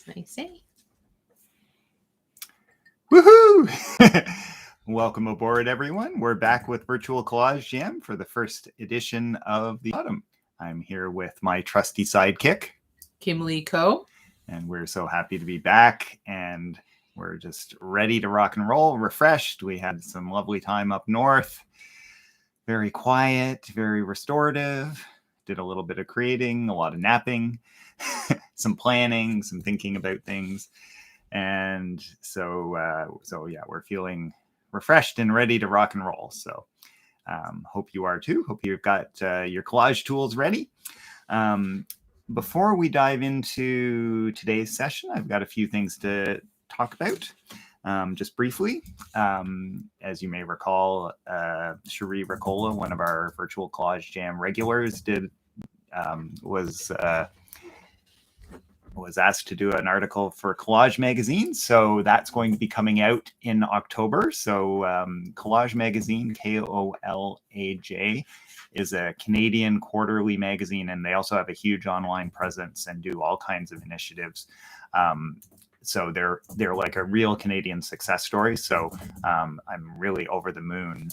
Nice, eh? Woohoo! Welcome aboard, everyone. We're back with Virtual Collage Jam for the first edition of the autumn. I'm here with my trusty sidekick, Kim Lee Ko. And we're so happy to be back, and we're just ready to rock and roll, refreshed. We had some lovely time up north. Very quiet, very restorative. Did a little bit of creating, a lot of napping, some planning, some thinking about things. And so yeah, we're feeling refreshed and ready to rock and roll. So hope you are too. Hope you've got your collage tools ready. Before we dive into today's session, I've got a few things to talk about. Just briefly, as you may recall, Cherie Ricola, one of our Virtual Collage Jam regulars, was asked to do an article for Collage Magazine. So that's going to be coming out in October. So Collage Magazine, KOLAJ, is a Canadian quarterly magazine, and they also have a huge online presence and do all kinds of initiatives. So they're like a real Canadian success story. So I'm really over the moon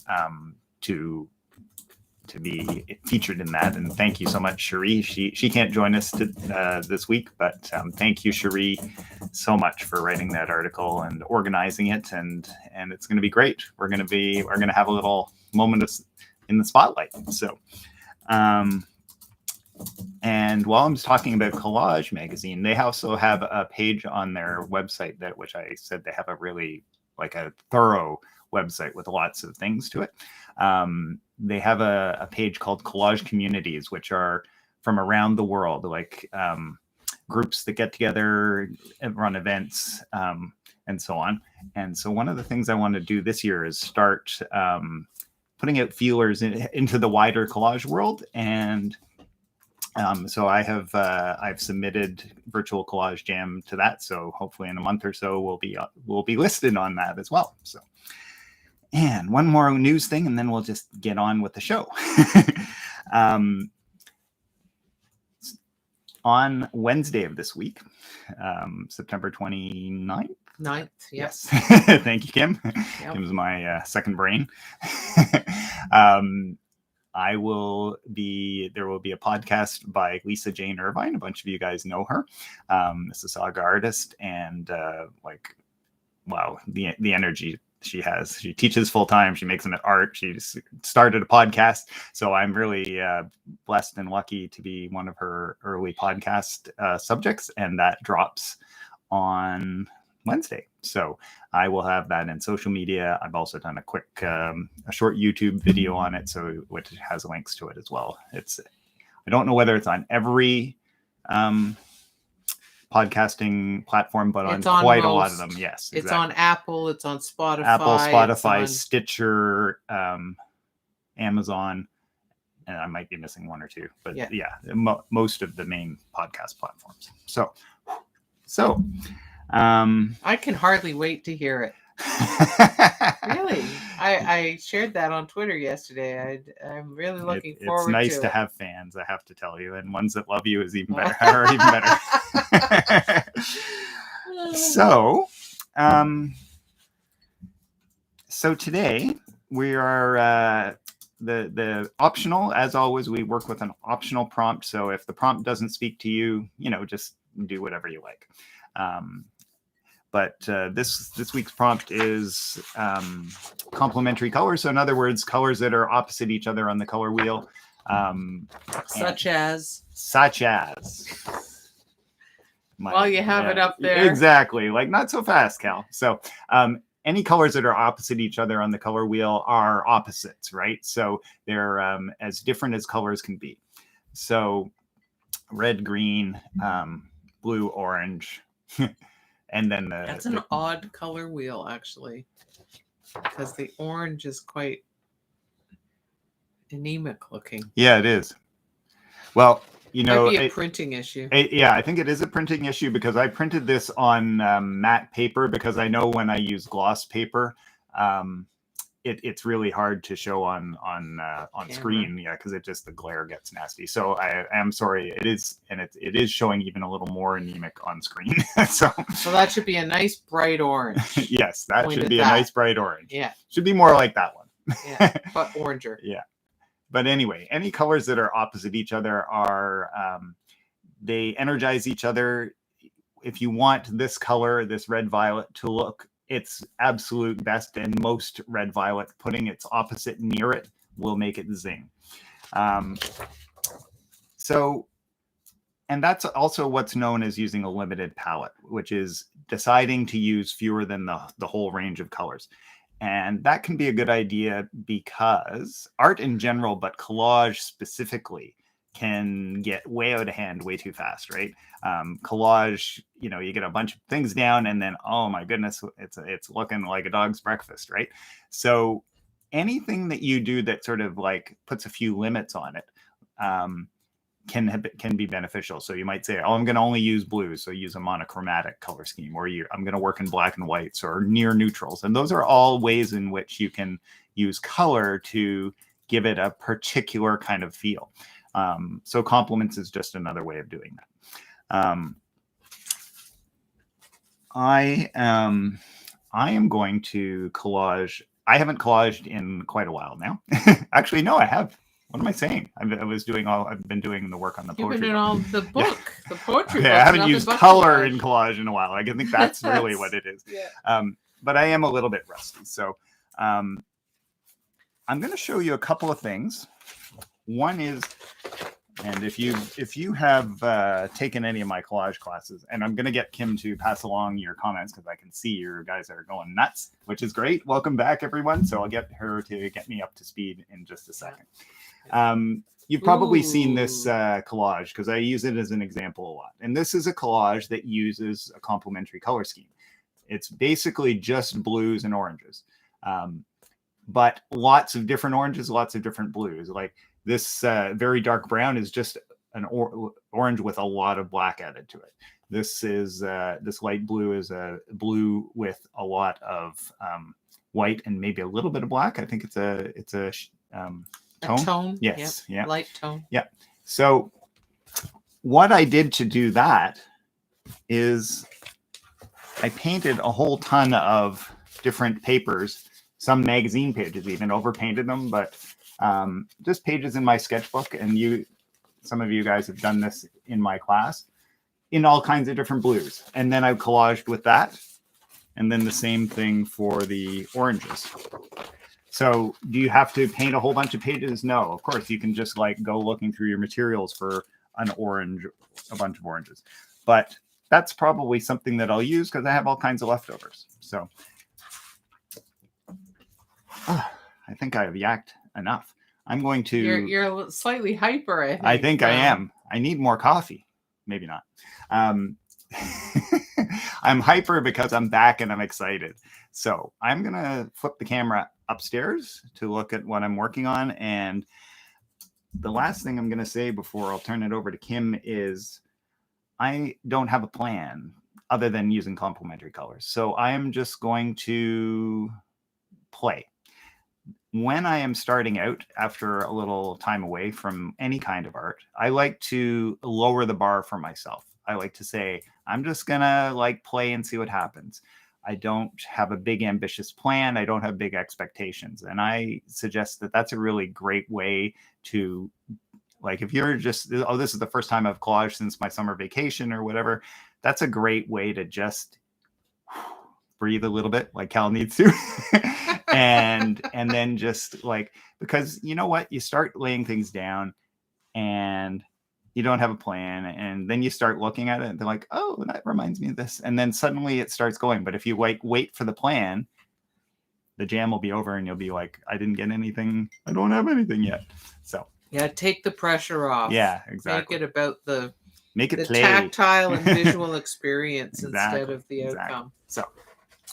to be featured in that, and thank you so much, Cherie. She can't join us this week, but thank you, Cherie, so much for writing that article and organizing it, and it's going to be great. We're going to have a little moment in the spotlight. So and while I'm talking about Collage Magazine, they also have a page on their website which I said they have a really a thorough website with lots of things to it. They have a page called Collage Communities, which are from around the world, groups that get together and run events, and so on. And so one of the things I want to do this year is start putting out feelers into the wider collage world. And so I've submitted Virtual Collage Jam to that. So hopefully in a month or so we'll be listed on that as well. So. And one more news thing, and then we'll just get on with the show. On Wednesday of this week, September 29th. 9th, yes. Thank you, Kim. Yep. Kim's my second brain. There will be a podcast by Lisa Jane Irvine. A bunch of you guys know her. Mississauga artist, and wow, the energy she has. She teaches full time. She makes them at art. She started a podcast. So I'm really blessed and lucky to be one of her early podcast subjects. And that drops on Wednesday. So I will have that in social media. I've also done a quick, a short YouTube video on it. So which has links to it as well. I don't know whether it's on every podcasting platform, but on quite a lot of them. Yes, exactly. It's on Apple, it's on Spotify, Spotify, Stitcher, Amazon, and I might be missing one or two, but yeah, most of the main podcast platforms. So I can hardly wait to hear it. Really, I shared that on Twitter yesterday. I'm really looking forward to it. It's nice to have fans, I have to tell you, and ones that love you is even better. Or even better. So today we are the optional. As always, we work with an optional prompt. So if the prompt doesn't speak to you, just do whatever you like. But this week's prompt is complementary colors. So in other words, colors that are opposite each other on the color wheel. Such as. Well, you have it up there. Exactly. Not so fast, Cal. So any colors that are opposite each other on the color wheel are opposites, right? So they're as different as colors can be. So red, green, blue, orange. And then that's an odd color wheel, actually, because the orange is quite anemic looking. Yeah, it is. Well, might be a printing issue. Yeah, I think it is a printing issue because I printed this on matte paper because I know when I use gloss paper, it's really hard to show on screen, yeah, because the glare gets nasty. So I am sorry, it is showing even a little more anemic on screen. so that should be a nice bright orange. Yes, that should be a nice bright orange. Yeah, should be more like that one. Yeah, but oranger. Yeah, but anyway, any colors that are opposite each other are they energize each other. If you want this color, this red violet, to look its absolute best and most red violet, putting its opposite near it will make it zing. And that's also what's known as using a limited palette, which is deciding to use fewer than the whole range of colors. And that can be a good idea because art in general, but collage specifically, can get way out of hand way too fast, right? Collage, you get a bunch of things down and then, oh my goodness, it's looking like a dog's breakfast, right? So anything that you do that sort of like puts a few limits on it can be beneficial. So you might say, oh, I'm going to only use blues, so use a monochromatic color scheme, or I'm going to work in black and whites or near neutrals. And those are all ways in which you can use color to give it a particular kind of feel. So complements is just another way of doing that. I am going to collage. I haven't collaged in quite a while now. Actually, no, I have. What am I saying? I've been doing the work on the poetry. You've been doing all the book, the poetry. Yeah, I haven't used color in collage in a while. I think that's really what it is. Yeah. But I am a little bit rusty. So I'm going to show you a couple of things. One is, and if you have taken any of my collage classes, and I'm going to get Kim to pass along your comments because I can see your guys are going nuts, which is great. Welcome back, everyone. So I'll get her to get me up to speed in just a second. You've probably seen this collage because I use it as an example a lot. And this is a collage that uses a complementary color scheme. It's basically just blues and oranges, but lots of different oranges, lots of different blues. Like this very dark brown is just an orange with a lot of black added to it. This is this light blue is a blue with a lot of white and maybe a little bit of black. I think it's a tone. Yes. Yep. Yeah. Light tone. Yeah. So what I did to do that is I painted a whole ton of different papers, some magazine pages, even overpainted them, but just pages in my sketchbook. And some of you guys have done this in my class in all kinds of different blues. And then I collaged with that. And then the same thing for the oranges. So do you have to paint a whole bunch of pages? No, of course, you can just like go looking through your materials for a bunch of oranges. But that's probably something that I'll use because I have all kinds of leftovers. So I think I have yacked enough. I'm going to... You're slightly hyper, I think I am. I need more coffee. Maybe not. I'm hyper because I'm back and I'm excited. So I'm going to flip the camera upstairs to look at what I'm working on. And the last thing I'm going to say before I'll turn it over to Kim is I don't have a plan other than using complementary colors. So I am just going to play. When I am starting out after a little time away from any kind of art, I like to lower the bar for myself. I like to say, I'm just going to like play and see what happens. I don't have a big ambitious plan. I don't have big expectations. And I suggest that that's a really great way to, like, if you're just, oh, this is the first time I've collaged since my summer vacation or whatever, that's a great way to just breathe a little bit like Kal needs to. and then just like, because you know what, you start laying things down and you don't have a plan, and then you start looking at it and they're like, oh, that reminds me of this, and then suddenly it starts going. But if you like wait for the plan, the jam will be over and you'll be like, I didn't get anything, I don't have anything yet. So yeah, take the pressure off. Yeah, exactly. Make it about the play. Tactile and visual experience instead of the outcome. So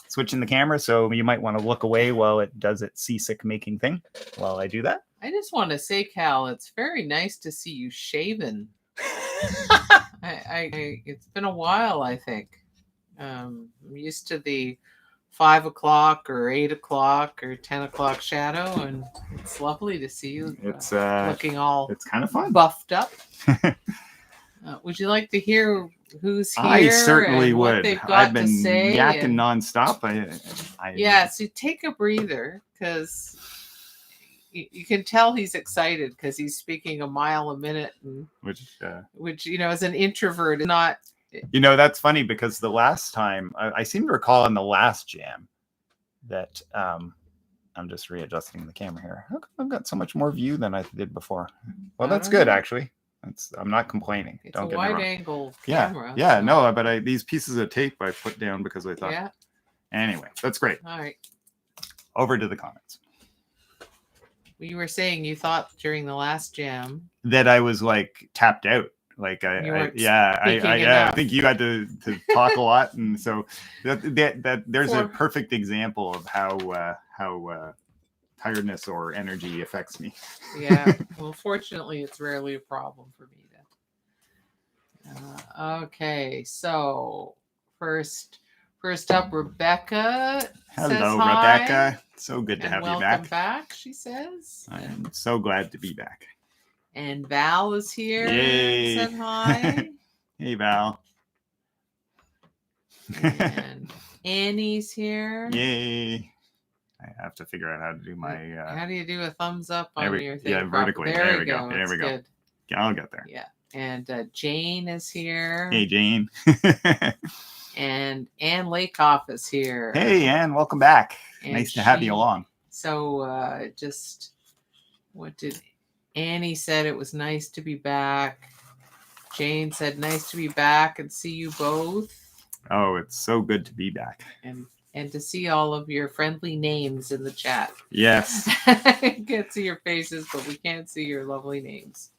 switching the camera, so you might want to look away while it does its seasick making thing while I do that. I just want to say, Kal, it's very nice to see you shaven. It's been a while, I think. I'm used to the 5 o'clock or 8 o'clock or 10 o'clock shadow, and it's lovely to see you It's looking all it's kind of fun. buffed up. Would you like to hear who's here? I certainly and would. What they've got I've been to say yakking and... nonstop. So take a breather, because you can tell he's excited because he's speaking a mile a minute, and which as an introvert is not. That's funny, because the last time I seem to recall in the last jam that I'm just readjusting the camera here. How come I've got so much more view than I did before? Well, that's good actually. I'm not complaining. It's Don't a get me wrong. wide angle camera. Yeah, no, but these pieces of tape I put down because I thought. Yeah. Anyway, that's great. All right. Over to the comments. You were saying you thought during the last jam that I was like tapped out. Like I think you had to talk a lot, and so that there's a perfect example of how tiredness or energy affects me. Yeah. Well, fortunately, it's rarely a problem for me. Okay, so first up, Rebecca. Hello, hi. Rebecca. So good to have you back. Welcome back, she says. I'm so glad to be back. And Val is here. Yay. Said hi. Hey, Val. And Annie's here. Yay. I have to figure out how to do my... how do you do a thumbs up on your thing? Yeah, vertically. There we go. There we go. Good. I'll get there. Yeah. And Jane is here. Hey, Jane. And Ann Lakoff is here. Hey, Ann. Welcome back. And nice to have you along. So what did Annie said? It was nice to be back. Jane said nice to be back and see you both. Oh, it's so good to be back. And to see all of your friendly names in the chat. Yes. I can't see your faces, but we can't see your lovely names.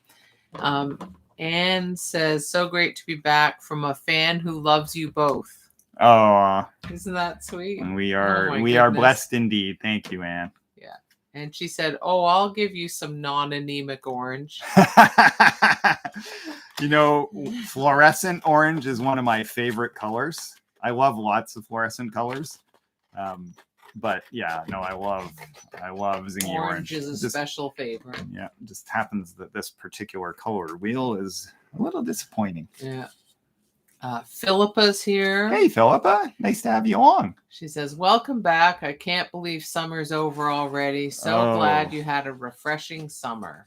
Anne says, so great to be back from a fan who loves you both. Oh, isn't that sweet? We are blessed indeed. Thank you, Anne. Yeah. And she said, oh, I'll give you some non-anemic orange. Fluorescent orange is one of my favorite colors. I love lots of fluorescent colors. But yeah, no, I love zingy orange. Orange is a special favorite. Yeah, it just happens that this particular color wheel is a little disappointing. Yeah. Philippa's here. Hey, Philippa. Nice to have you on. She says, welcome back. I can't believe summer's over already. So glad you had a refreshing summer.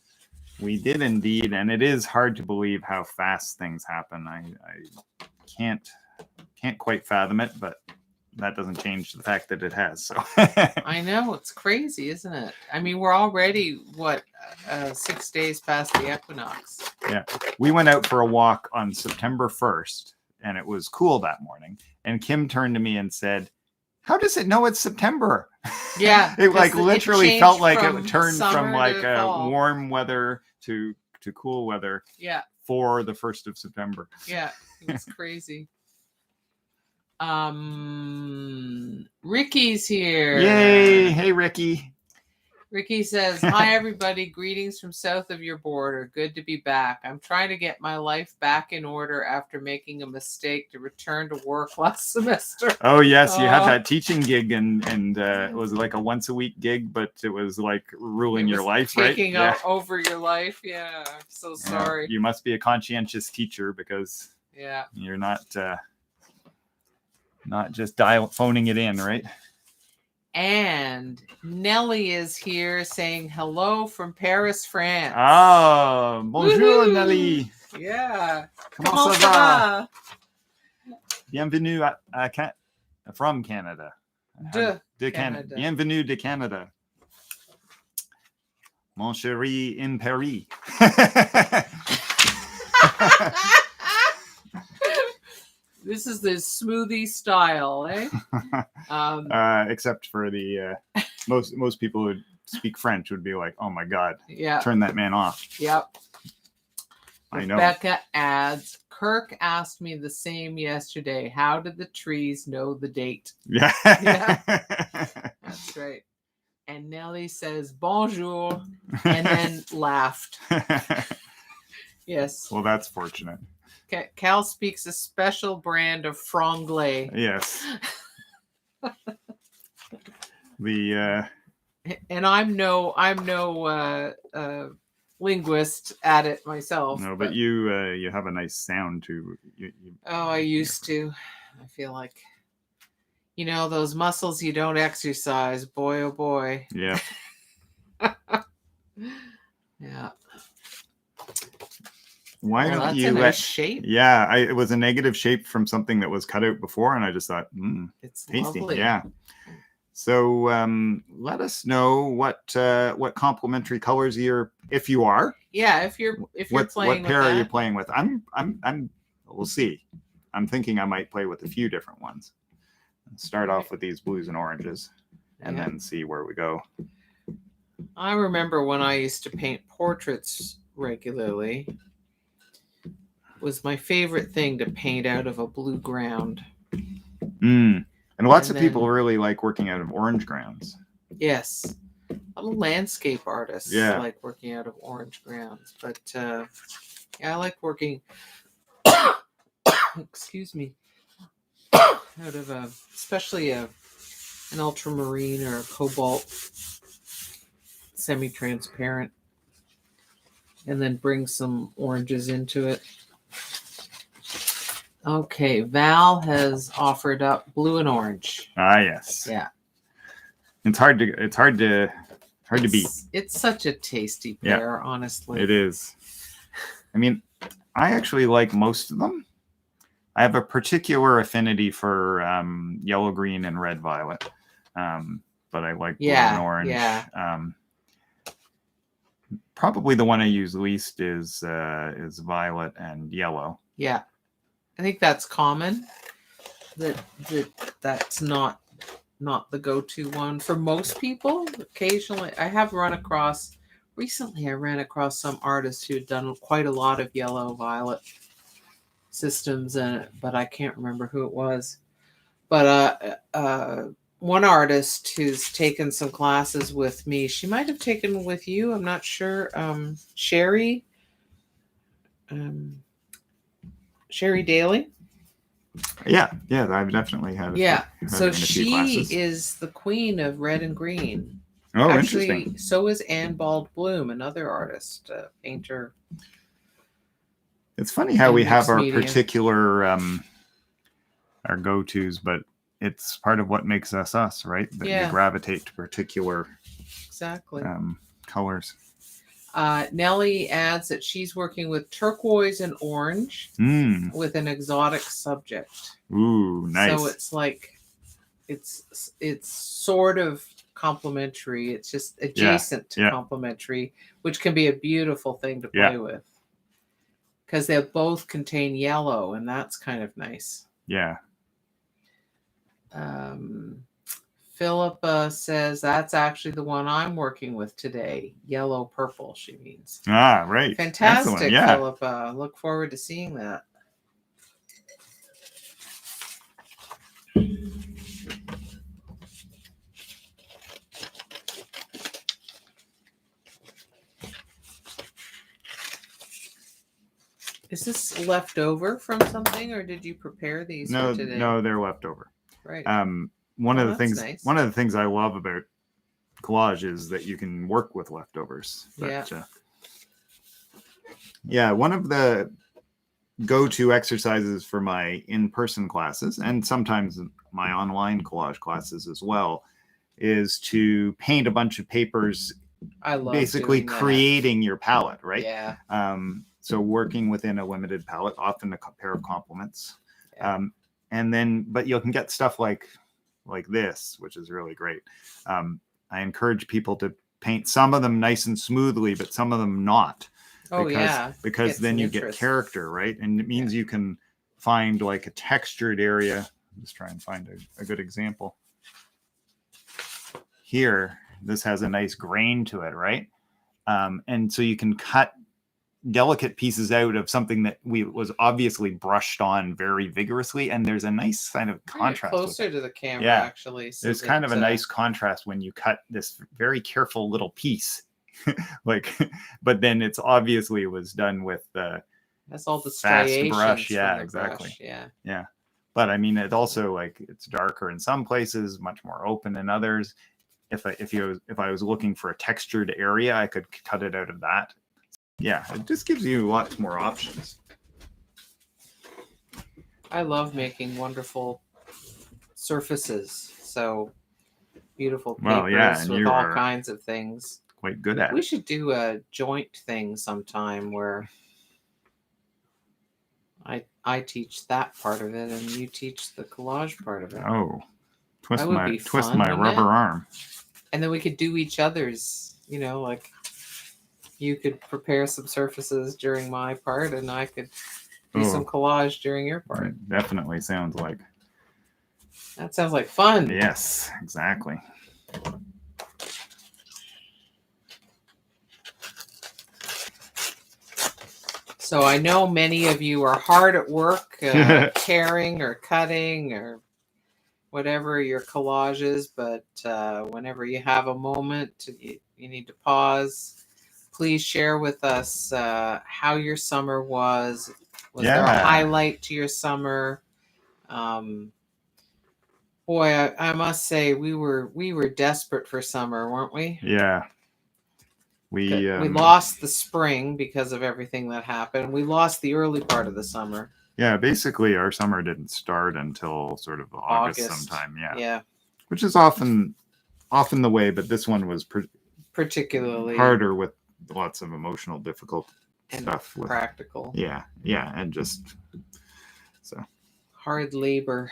We did indeed, and it is hard to believe how fast things happen. I can't quite fathom it, but that doesn't change the fact that it has. So I know, it's crazy, isn't it? I mean, we're already 6 days past the equinox. Yeah, we went out for a walk on September 1st, and it was cool that morning. And Kim turned to me and said, "How does it know it's September?" Yeah, it literally felt like it turned from warm weather to cool weather. Yeah, for the 1st of September. Yeah, it's crazy. Ricky's here. Yay! Hey, Ricky. Ricky says, hi, everybody. Greetings from south of your border. Good to be back. I'm trying to get my life back in order after making a mistake to return to work last semester. Oh, yes. You had that teaching gig, and it was like a once-a-week gig, but it was like ruling your life, right? Taking over your life. Yeah. I'm so sorry. You must be a conscientious teacher because you're not just phoning it in, right? And Nellie is here saying hello from Paris, France. Ah, bonjour, Nellie. Yeah. Comment ça va? Bienvenue from Canada. De Canada. Bienvenue de Canada. Mon chéri in Paris. This is the smoothie style, eh? Except for the most people who speak French would be like, "Oh my God, turn that man off." Yep. I know. Rebecca adds, Kirk asked me the same yesterday. How did the trees know the date? Yeah. That's right. And Nellie says bonjour, and then laughed. Yes. Well, that's fortunate. Cal speaks a special brand of franglais. Yes. The and I'm no linguist at it myself. no, but you have a nice sound too. Oh, I used to. I feel like, those muscles you don't exercise, boy, oh boy. Yeah. Yeah. Why don't that's you a nice shape. Yeah, it was a negative shape from something that was cut out before, and I just thought, it's tasty. Lovely. Yeah. So let us know what complementary colors if you are. Yeah, if you're playing. What pair are you playing with? We'll see. I'm thinking I might play with a few different ones. Start off with these blues and oranges, and then see where we go. I remember when I used to paint portraits regularly. Was my favorite thing to paint out of a blue ground. And lots of people really like working out of orange grounds. Yes. I'm a landscape artist. Yeah. I like working out of orange grounds. But I like working excuse me. Out of especially an ultramarine or a cobalt semi-transparent. And then bring some oranges into it. Okay, Val has offered up blue and orange. Ah, yes. Yeah. It's hard to beat. It's such a tasty pair, honestly. It is. I mean, I actually like most of them. I have a particular affinity for yellow, green, and red, violet. But I like blue and orange. Yeah. Probably the one I use least is violet and yellow. Yeah. I think that's common. That's not the go-to one for most people. Occasionally, I ran across some artists who had done quite a lot of yellow violet systems but I can't remember who it was. But one artist who's taken some classes with me, she might have taken with you, I'm not sure. Sherry Daly. Yeah, I've definitely had. So she is the queen of red and green. Oh, actually, interesting. So is Anne Bald Bloom, another artist, painter. It's funny how we have our particular our go-tos, but it's part of what makes us, right? That we gravitate to particular colors. Nellie adds that she's working with turquoise and orange with an exotic subject. Ooh, nice. So it's like it's sort of complementary. It's just adjacent to complementary, which can be a beautiful thing to play with. Because they both contain yellow, and that's kind of nice. Yeah. Philippa says that's actually the one I'm working with today. Yellow purple, she means. Ah, right. Fantastic, Philippa. Look forward to seeing that. Is this left over from something, or did you prepare these for today? No, they're left over. Right. One of the things I love about collage is that you can work with leftovers. But, one of the go-to exercises for my in-person classes, and sometimes my online collage classes as well, is to paint a bunch of papers. I love basically creating your palette, right? Yeah. So working within a limited palette, often a pair of complements. And then, but you can get stuff like this, which is really great. I encourage people to paint some of them nice and smoothly, but some of them not. Because then you get character, right? And it means you can find like a textured area. Let's try and find a good example. Here, this has a nice grain to it, right? And so you can cut delicate pieces out of something that was obviously brushed on very vigorously, and there's a nice kind of contrast. Closer to the camera, actually. So there's kind of a nice contrast when you cut this very careful little piece, but then it's obviously was done with that's all the fast brush. Yeah, exactly. Brush. Yeah. But I mean, it also it's darker in some places, much more open in others. if I was looking for a textured area, I could cut it out of that. Yeah, it just gives you lots more options. I love making wonderful surfaces. So beautiful papers Well, yeah, and with you all are kinds of things. quite good at We it. should do a joint thing sometime where I teach that part of it and you teach the collage part of it. Oh, That would be fun, wouldn't rubber it? arm. And then we could do each other's, like you could prepare some surfaces during my part and I could do some collage during your part. It definitely sounds like. That sounds like fun. Yes, exactly. So I know many of you are hard at work, tearing or cutting or whatever your collage is, but whenever you have a moment, you need to pause. Please share with us how your summer was. Was there a highlight to your summer? Boy, I must say we were desperate for summer, weren't we? Yeah. We lost the spring because of everything that happened. We lost the early part of the summer. Yeah, basically our summer didn't start until sort of August sometime. Yeah. Yeah. Which is often the way, but this one was particularly harder with lots of emotional difficult stuff. Practical. Yeah, and just so hard labor.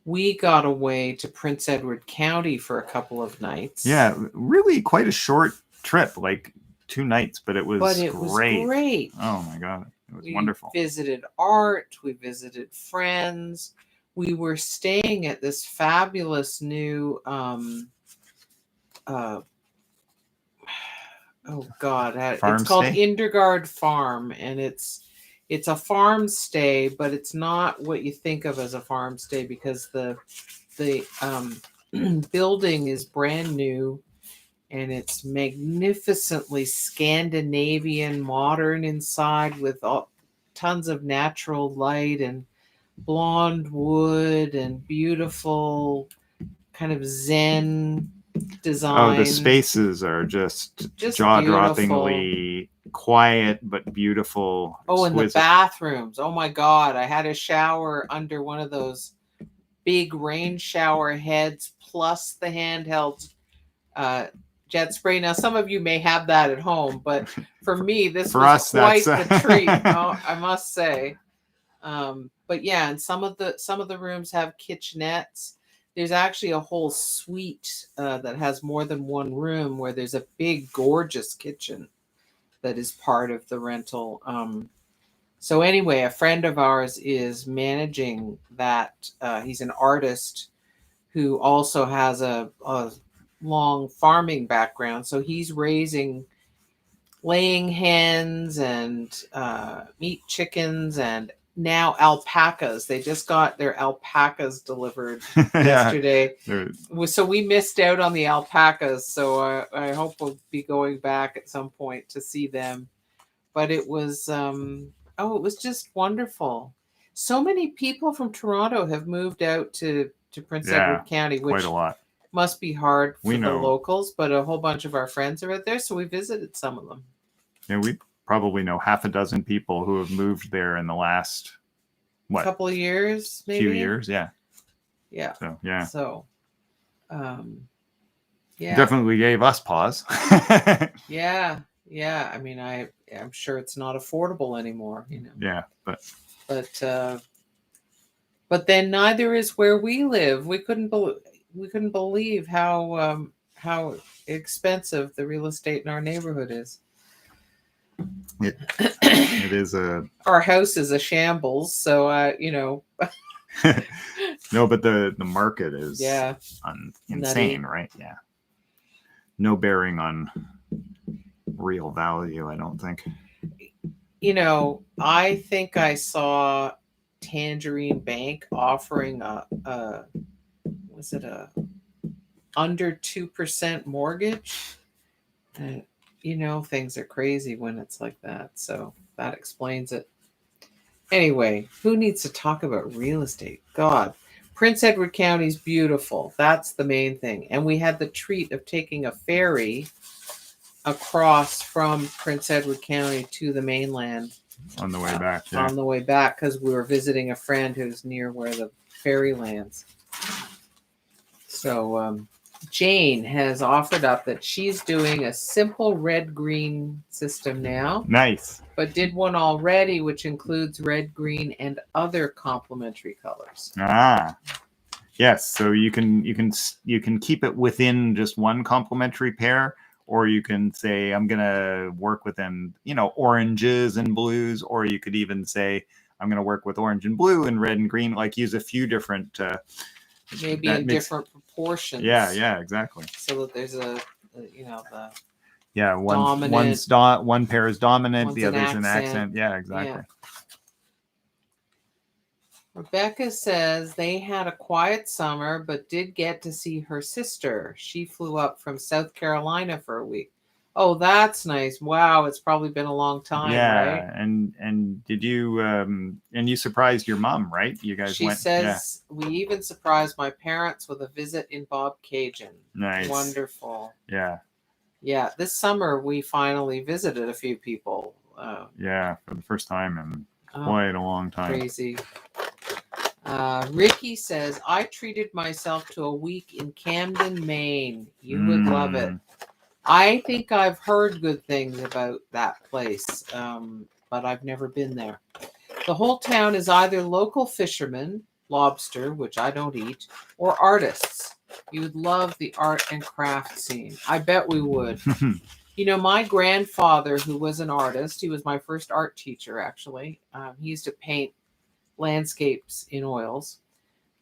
We got away to Prince Edward County for a couple of nights. Yeah, really quite a short trip, like 2 nights, but it was great. Was great. Oh my God, it was wonderful. We visited art, we visited friends. We were staying at this fabulous new oh God, it's called Indergard Farm, and it's a farm stay, but it's not what you think of as a farm stay because the building is brand new and it's magnificently Scandinavian, modern inside with tons of natural light and blonde wood and beautiful kind of Zen design. Oh, the spaces are just jaw-droppingly quiet but beautiful. Oh, and the bathrooms. Oh my God. I had a shower under one of those big rain shower heads plus the handheld jet spray. Now, some of you may have that at home, but for me, this was quite the treat. I must say. But yeah, and some of the rooms have kitchenettes. There's actually a whole suite that has more than one room where there's a big, gorgeous kitchen that is part of the rental. So anyway, a friend of ours is managing that. He's an artist who also has a long farming background. So he's laying hens and meat chickens and now alpacas. They just got their alpacas delivered yesterday. So we missed out on the alpacas. So I hope we'll be going back at some point to see them. But it was, it was just wonderful. So many people from Toronto have moved out to Prince Edward County, which quite a lot. Must be hard for the locals, but a whole bunch of our friends are out there. So we visited some of them. Yeah, we probably know half a dozen people who have moved there in the last couple of years, maybe. Few years, yeah. Yeah. So yeah. So, yeah. Definitely gave us pause. Yeah. I mean, I'm sure it's not affordable anymore, Yeah, but then neither is where we live. We couldn't believe how expensive the real estate in our neighborhood is. It is our house is a shambles, so no, but the market is insane, nutty. Right? Yeah, no bearing on real value, I don't think. I think I saw Tangerine Bank offering a under 2% mortgage. Things are crazy when it's like that. So that explains it. Anyway, who needs to talk about real estate? God, Prince Edward County is beautiful. That's the main thing. And we had the treat of taking a ferry across from Prince Edward County to the mainland On the way back. Yeah. on the way back because we were visiting a friend who's near where the ferry lands. So Jane has offered up that she's doing a simple red-green system now, Nice. but did one already, which includes red, green, and other complementary colors. Ah. Yes. So you can keep it within just one complementary pair, or you can say I'm gonna work within, oranges and blues, or you could even say I'm gonna work with orange and blue and red and green. Like use a few different. Maybe in different proportions. Yeah, exactly. So that there's the one pair is dominant, the other's an accent. Yeah, exactly. Yeah. Rebecca says they had a quiet summer, but did get to see her sister. She flew up from South Carolina for a week. Oh, that's nice. Wow, it's probably been a long time, right? And did you and you surprised your mom, right? You guys She went. says we even surprised my parents with a visit in Bob Cajun. Nice. Wonderful. Yeah. Yeah, this summer we finally visited a few people. Yeah, for the first time in quite a long time. Crazy. Ricky says, I treated myself to a week in Camden, Maine. You would love it. I think I've heard good things about that place, but I've never been there. The whole town is either local fishermen, lobster, which I don't eat, or artists. You would love the art and craft scene. I bet we would. My grandfather, who was an artist, he was my first art teacher, actually. He used to paint landscapes in oils.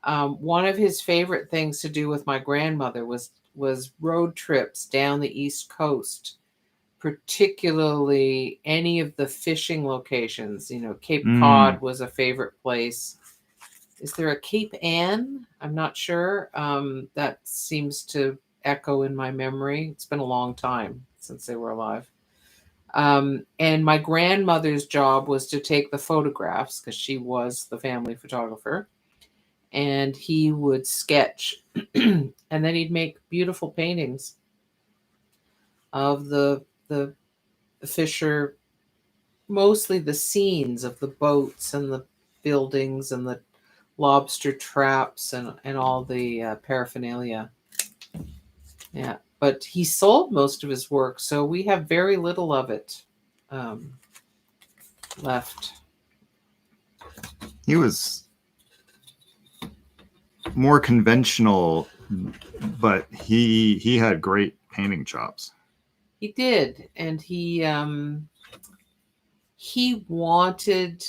One of his favorite things to do with my grandmother was road trips down the East Coast, particularly any of the fishing locations. Cape Cod was a favorite place. Is there a Cape Ann? I'm not sure. That seems to echo in my memory. It's been a long time since they were alive. And my grandmother's job was to take the photographs because she was the family photographer. And he would sketch and then he'd make beautiful paintings of the fisher, mostly the scenes of the boats and the buildings and the lobster traps and all the paraphernalia. Yeah, but he sold most of his work, so we have very little of it left. He was more conventional, but he had great painting chops. He did, and he wanted.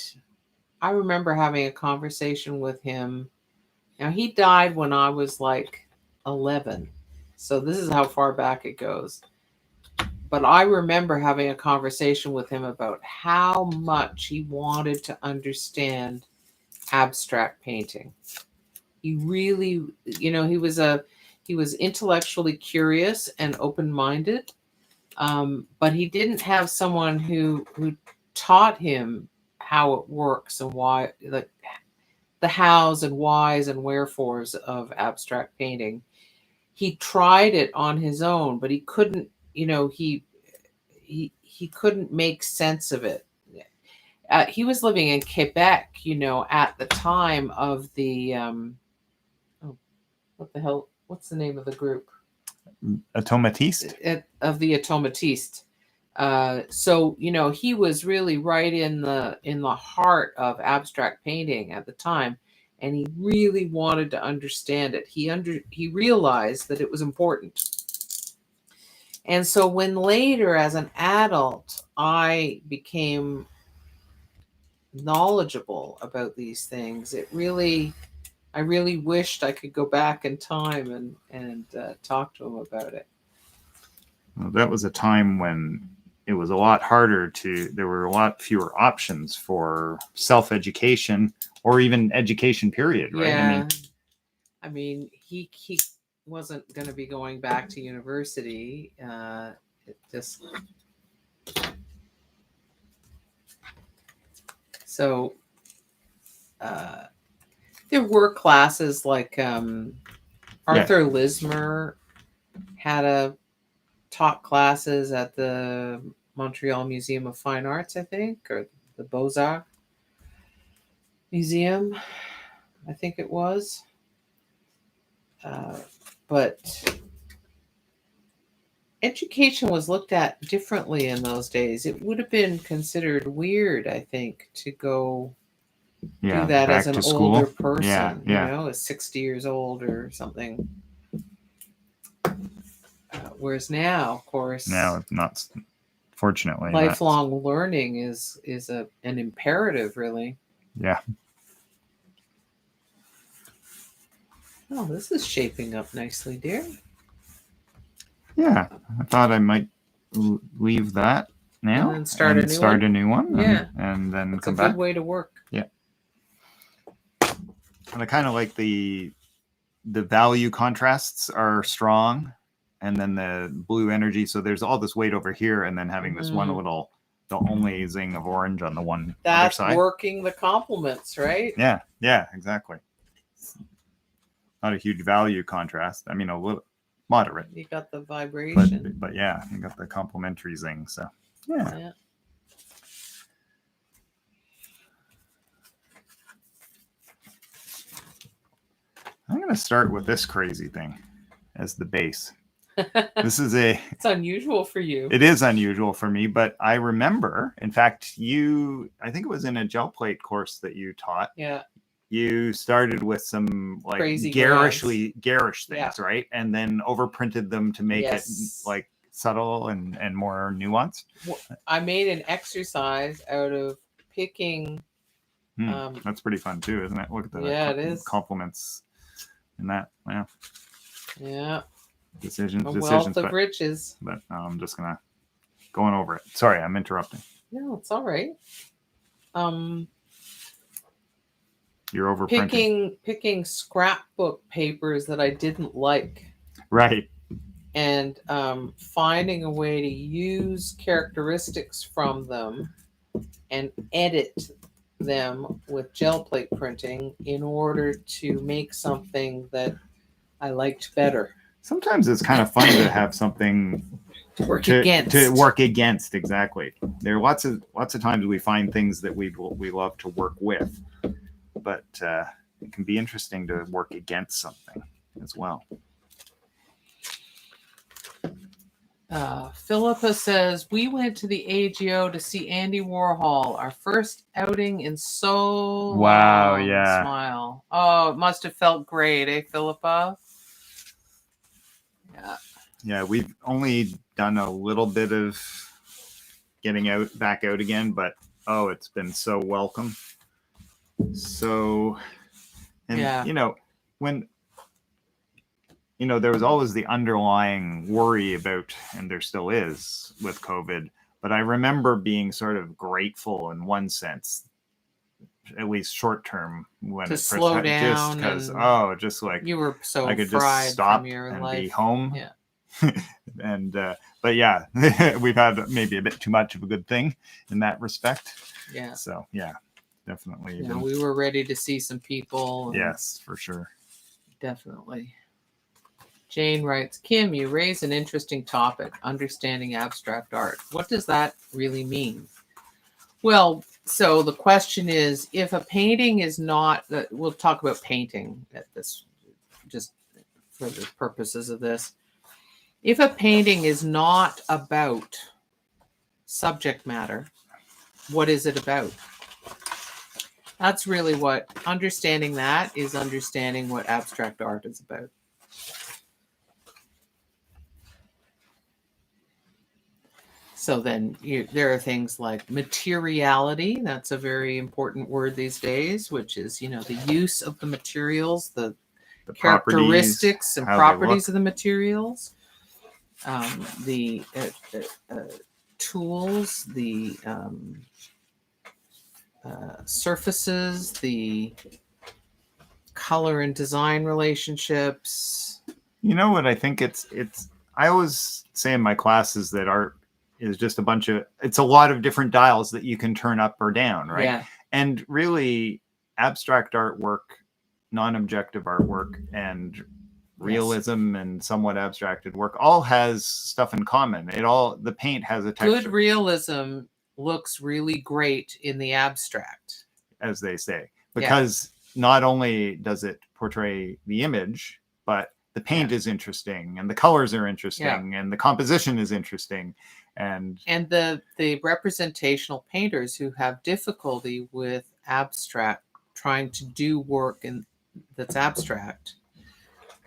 I remember having a conversation with him. Now he died when I was like 11, so this is how far back it goes. But I remember having a conversation with him about how much he wanted to understand abstract painting. He really, he was intellectually curious and open-minded, but he didn't have someone who taught him how it works and why, like the hows and whys and wherefores of abstract painting. He tried it on his own, but he couldn't, he couldn't make sense of it. He was living in Quebec, at the time of the what the hell? What's the name of the group? Automatiste. Of the Automatiste. So he was really right in the heart of abstract painting at the time, and he really wanted to understand it. He realized that it was important. And so when later, as an adult, I became knowledgeable about these things, I really wished I could go back in time and talk to him about it. Well, that was a time when it was a lot harder there were a lot fewer options for self-education or even education period, right? Yeah. I mean, he wasn't going to be going back to university. So there were classes like Arthur Lismer had taught classes at the Montreal Museum of Fine Arts, I think, or the Beaux-Arts Museum, I think it was. But education was looked at differently in those days. It would have been considered weird, I think, to go do that back as an to school. older person, Yeah. you know, at 60 years old or something. Whereas now, of course, Now it's not. Fortunately, lifelong learning is an imperative, really. Yeah. Oh, this is shaping up nicely, dear. Yeah, I thought I might leave that now and then start a new one. Yeah, and then it's come a back. good way to work. Yeah, and I kind of like the value contrasts are strong, and then the blue energy. So there's all this weight over here, and then having this one little, the only zing of orange on the one other side. That's working the complements, right? Yeah, exactly. Not a huge value contrast. I mean, a little moderate. You got the vibration. But yeah, you got the complementary zing. So yeah. I'm going to start with this crazy thing as the base. This is it's unusual for you. It is unusual for me, but I remember, in fact, I think it was in a gel plate course that you taught. Yeah. You started with some like crazy garish things, Yeah. right? And then overprinted them to make it like subtle and more nuanced. I made an exercise out of picking. That's pretty fun too, isn't it? Look at it is. Compliments in that. Wow. Yeah. Decisions. Wealth of riches. But I'm just going over it. Sorry, I'm interrupting. No, it's all right. You're overprinting. Picking scrapbook papers that I didn't like. Right. And finding a way to use characteristics from them and edit them with gel plate printing in order to make something that I liked better. Sometimes it's kind of fun to have something to work against. Exactly. There are lots of times we find things that we love to work with, but it can be interesting to work against something as well. Philippa says, we went to the AGO to see Andy Warhol, our first outing in so long. Wow, yeah. Smile. Oh, it must have felt great, eh, Philippa? Yeah. Yeah, we've only done a little bit of getting back out again, but it's been so welcome. So, and you know, when there was always the underlying worry about, and there still is with COVID, but I remember being sort of grateful in one sense, at least short term, when to slow down, just because just like you were so I could fried just stop from your and life. be home. Yeah. And but yeah, we've had maybe a bit too much of a good thing in that respect. Yeah. So yeah, definitely. Yeah, we were ready to see some people. Yes, for sure. Definitely. Jane writes, Kim, you raise an interesting topic, understanding abstract art. What does that really mean? Well, so the question is, if a painting is not, we'll talk about painting at this, just for the purposes of this. If a painting is not about subject matter, what is it about? That's really what, understanding that is understanding what abstract art is about. So then there are things like materiality. That's a very important word these days, which is, the use of the materials, the characteristics and properties of the materials, the tools, the surfaces, the color and design relationships. You know what I think it's I always say in my classes that art is just it's a lot of different dials that you can turn up or down, right? Yeah. And really abstract artwork, non-objective artwork, and realism and somewhat abstracted work all has stuff in common. The paint has a texture. Good realism looks really great in the abstract, as they say, because not only does it portray the image, but the paint is interesting, and the colors are interesting, and the composition is interesting, and the representational painters who have difficulty with abstract, trying to do work that's abstract,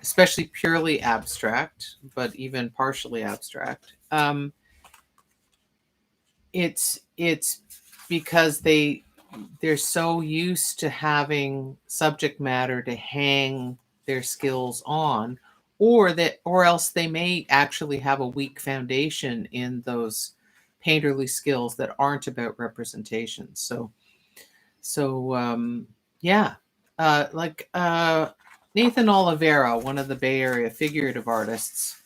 especially purely abstract, but even partially abstract. It's because they're so used to having subject matter to hang their skills on, or else they may actually have a weak foundation in those painterly skills that aren't about representation. Like Nathan Oliveira, one of the Bay Area figurative artists,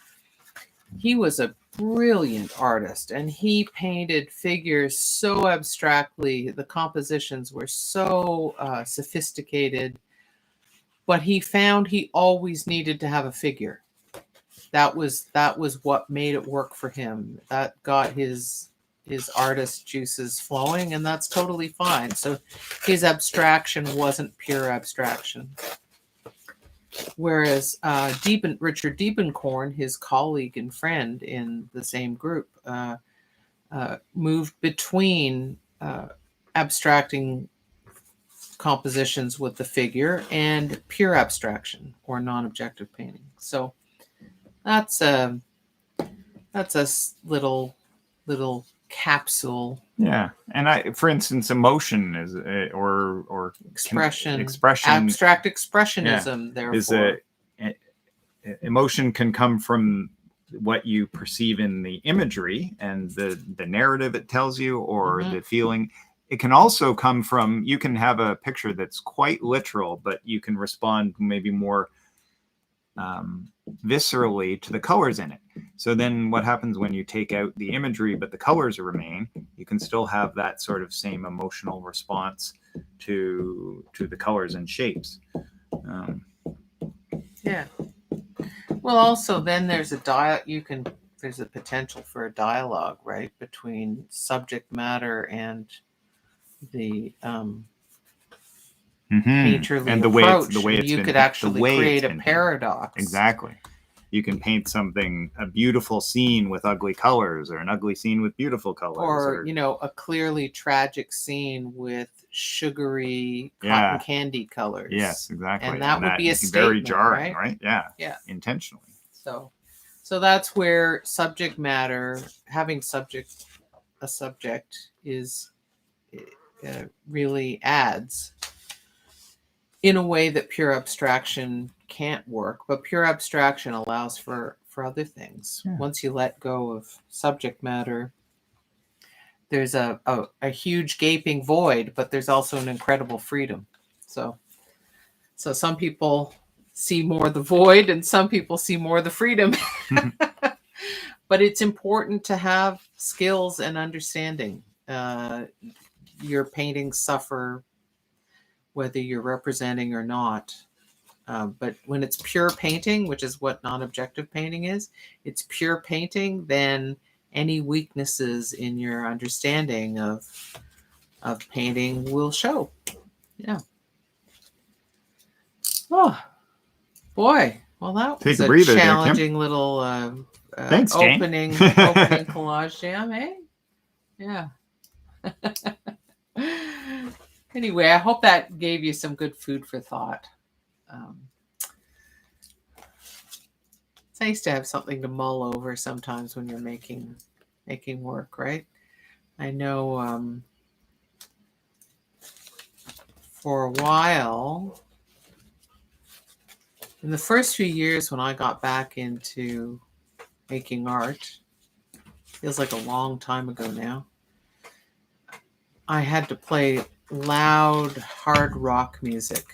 he was a brilliant artist, and he painted figures so abstractly. The compositions were so sophisticated, but he found he always needed to have a figure. That was what made it work for him. That got his artist juices flowing, and that's totally fine. So his abstraction wasn't pure abstraction. Whereas Richard Diebenkorn, his colleague and friend in the same group, moved between abstracting compositions with the figure and pure abstraction or non-objective painting. So that's a little capsule. Yeah, and for instance, emotion is or expression, abstract expressionism. Therefore, emotion can come from what you perceive in the imagery and the narrative it tells you, or the feeling. It can also come from, you can have a picture that's quite literal, but you can respond maybe more viscerally to the colors in it. So then what happens when you take out the imagery but the colors remain? You can still have that sort of same emotional response to the colors and shapes. Well, also then there's there's a potential for a dialogue, right, between subject matter and the painterly and the approach. way it's you could actually create a paradox. Exactly. You can paint a beautiful scene with ugly colors, or an ugly scene with beautiful colors, or a clearly tragic scene with sugary cotton candy colors. Yes, exactly. And that would be a statement, very jarring, right? Yeah. Intentionally. So that's where subject matter, having a subject is really adds in a way that pure abstraction can't work. But pure abstraction allows for other things. Yeah. Once you let go of subject matter, there's a huge gaping void, but there's also an incredible freedom. So some people see more the void and some people see more the freedom. But it's important to have skills and understanding. Your paintings suffer whether you're representing or not. But when it's pure painting, which is what non-objective painting is, it's pure painting, then any weaknesses in your understanding of painting will show. Yeah. Oh, boy. Well, that was a challenging little Thanks, opening collage jam, eh? Yeah. Anyway, I hope that gave you some good food for thought. It's nice to have something to mull over sometimes when you're making work, right? I know for a while, in the first few years when I got back into making art, feels like a long time ago now, I had to play loud, hard rock music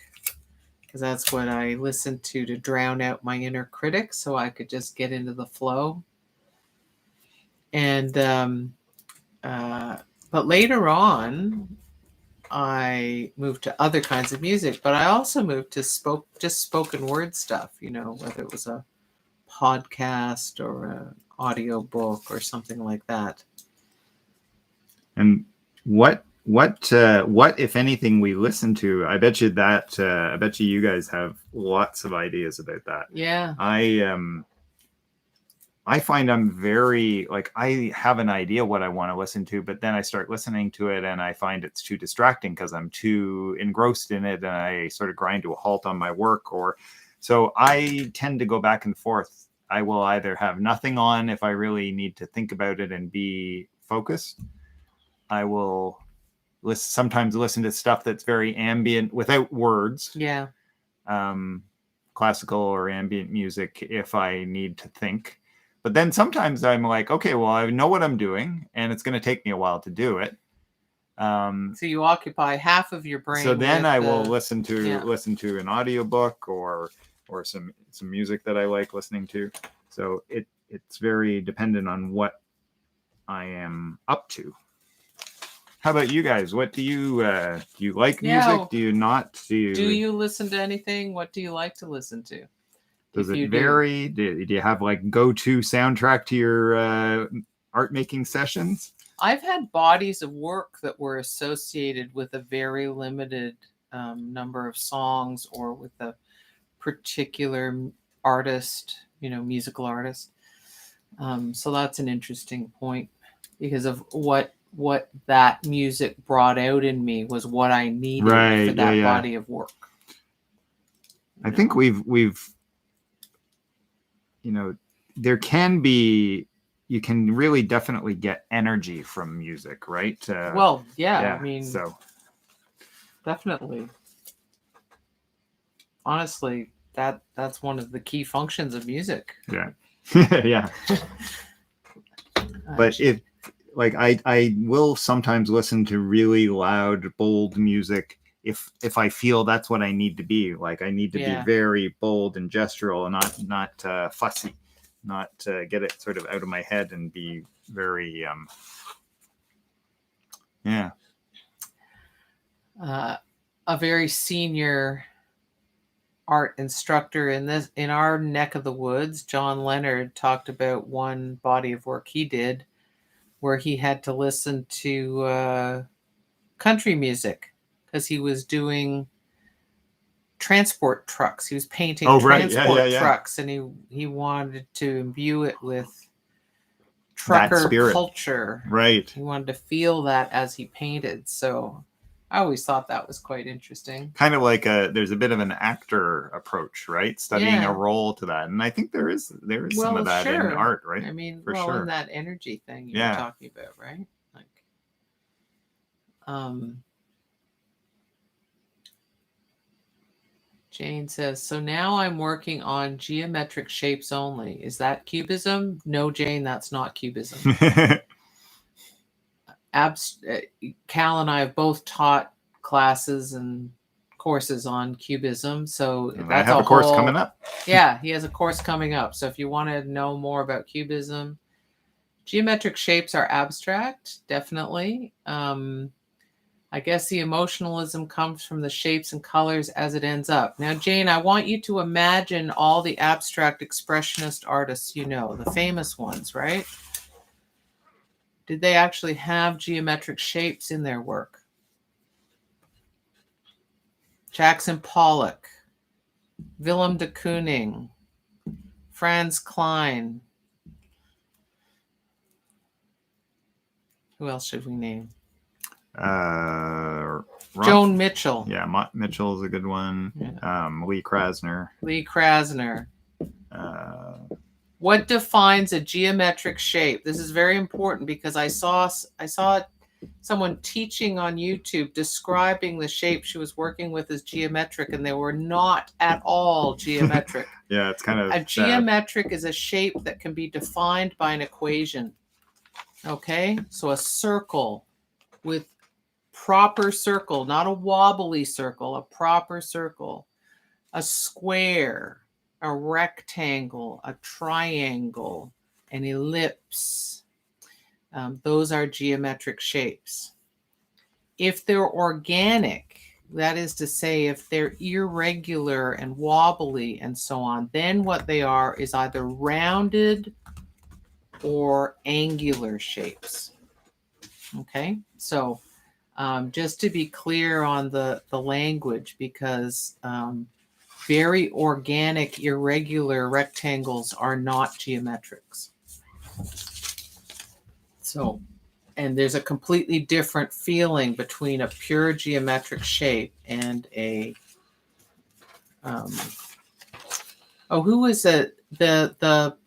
because that's what I listened to drown out my inner critic so I could just get into the flow. And but later on, I moved to other kinds of music, but I also moved to spoken word stuff, whether it was a podcast or an audio book or something like that. And what if anything we listen to? I bet you you guys have lots of ideas about that. Yeah. I find I'm very like, I have an idea what I want to listen to, but then I start listening to it and I find it's too distracting because I'm too engrossed in it and I sort of grind to a halt on my work. So I tend to go back and forth. I will either have nothing on if I really need to think about it and be focused. I will sometimes listen to stuff that's very ambient without words. Yeah. Classical or ambient music if I need to think. But then sometimes I'm like, okay, well, I know what I'm doing, and it's going to take me a while to do it. So you occupy half of your brain. So then I will listen to an audiobook or some music that I like listening to. So it's very dependent on what I am up to. How about you guys? What do you like music? Do you not? Do you listen to anything? What do you like to listen to? Does it vary? Do you have like go-to soundtrack to your art making sessions? I've had bodies of work that were associated with a very limited number of songs or with a particular artist, musical artist. So that's an interesting point because of what that music brought out in me was what I needed for that body of work. I think we've there can be, you can really definitely get energy from music, right? I mean, so definitely. Honestly, that's one of the key functions of music. Yeah. Yeah. But if like I will sometimes listen to really loud, bold music if I feel that's what I need to be. Like I need to be very bold and gestural and not fussy, not get it sort of out of my head and be very a very senior art instructor in our neck of the woods, John Leonard, talked about one body of work he did where he had to listen to country music because he was doing transport trucks. He was painting transport trucks, and he wanted to imbue it with trucker culture. Right. He wanted to feel that as he painted. So I always thought that was quite interesting. Kind of like there's a bit of an actor approach, right? Studying a role to that. And I think there is some of that in art, right? I mean, in that energy thing you were talking about, right? Like, Jane says, so now I'm working on geometric shapes only. Is that cubism? No, Jane, that's not cubism. Kal and I have both taught classes and courses on cubism. So I have a course coming up. Yeah, he has a course coming up. So if you want to know more about cubism, geometric shapes are abstract, definitely. I guess the emotionalism comes from the shapes and colors as it ends up. Now, Jane, I want you to imagine all the abstract expressionist artists the famous ones, right? Did they actually have geometric shapes in their work? Jackson Pollock, Willem de Kooning, Franz Klein. Who else should we name? Joan Mitchell. Yeah, Mitchell is a good one. Yeah. Lee Krasner. What defines a geometric shape? This is very important because I saw someone teaching on YouTube describing the shape she was working with as geometric, and they were not at all geometric. Yeah, it's kind of a geometric is a shape that can be defined by an equation. Okay, so a circle with proper circle, not a wobbly circle, a proper circle, a square, a rectangle, a triangle, an ellipse. Those are geometric shapes. If they're organic, that is to say, if they're irregular and wobbly and so on, then what they are is either rounded or angular shapes. Okay, so just to be clear on the language, because very organic, irregular rectangles are not geometrics. So, and there's a completely different feeling between a pure geometric shape and a who was it? The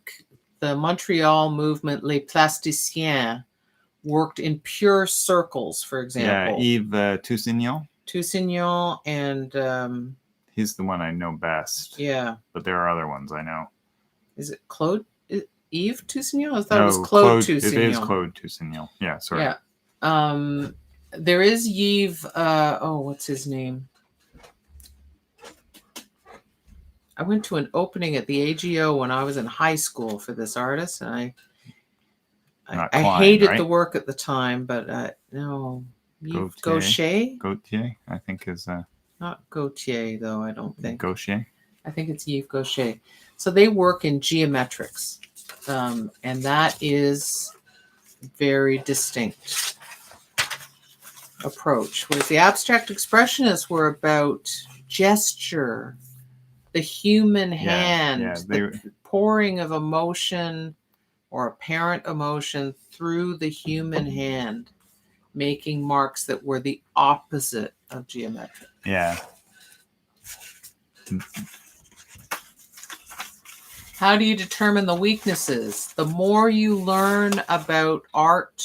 Montreal movement, Les Plasticiens, worked in pure circles, for example. Yeah, Yves Toussignon and he's the one I know best. Yeah. But there are other ones I know. Is it Claude? Yves Toussignon? I thought it was Claude Toussignon. It is Claude Toussignon. Yeah, sorry. Yeah. There is Yves, what's his name? I went to an opening at the AGO when I was in high school for this artist, and I hated the work at the time, but no. Yves Gaucher, I think is not Gautier though. I don't think Gaucher. I think it's Yves Gaucher. So they work in geometrics, and that is very distinct approach. Whereas the abstract expressionists were about gesture, the human hand, the pouring of emotion or apparent emotion through the human hand, making marks that were the opposite of geometric. Yeah. How do you determine the weaknesses? The more you learn about art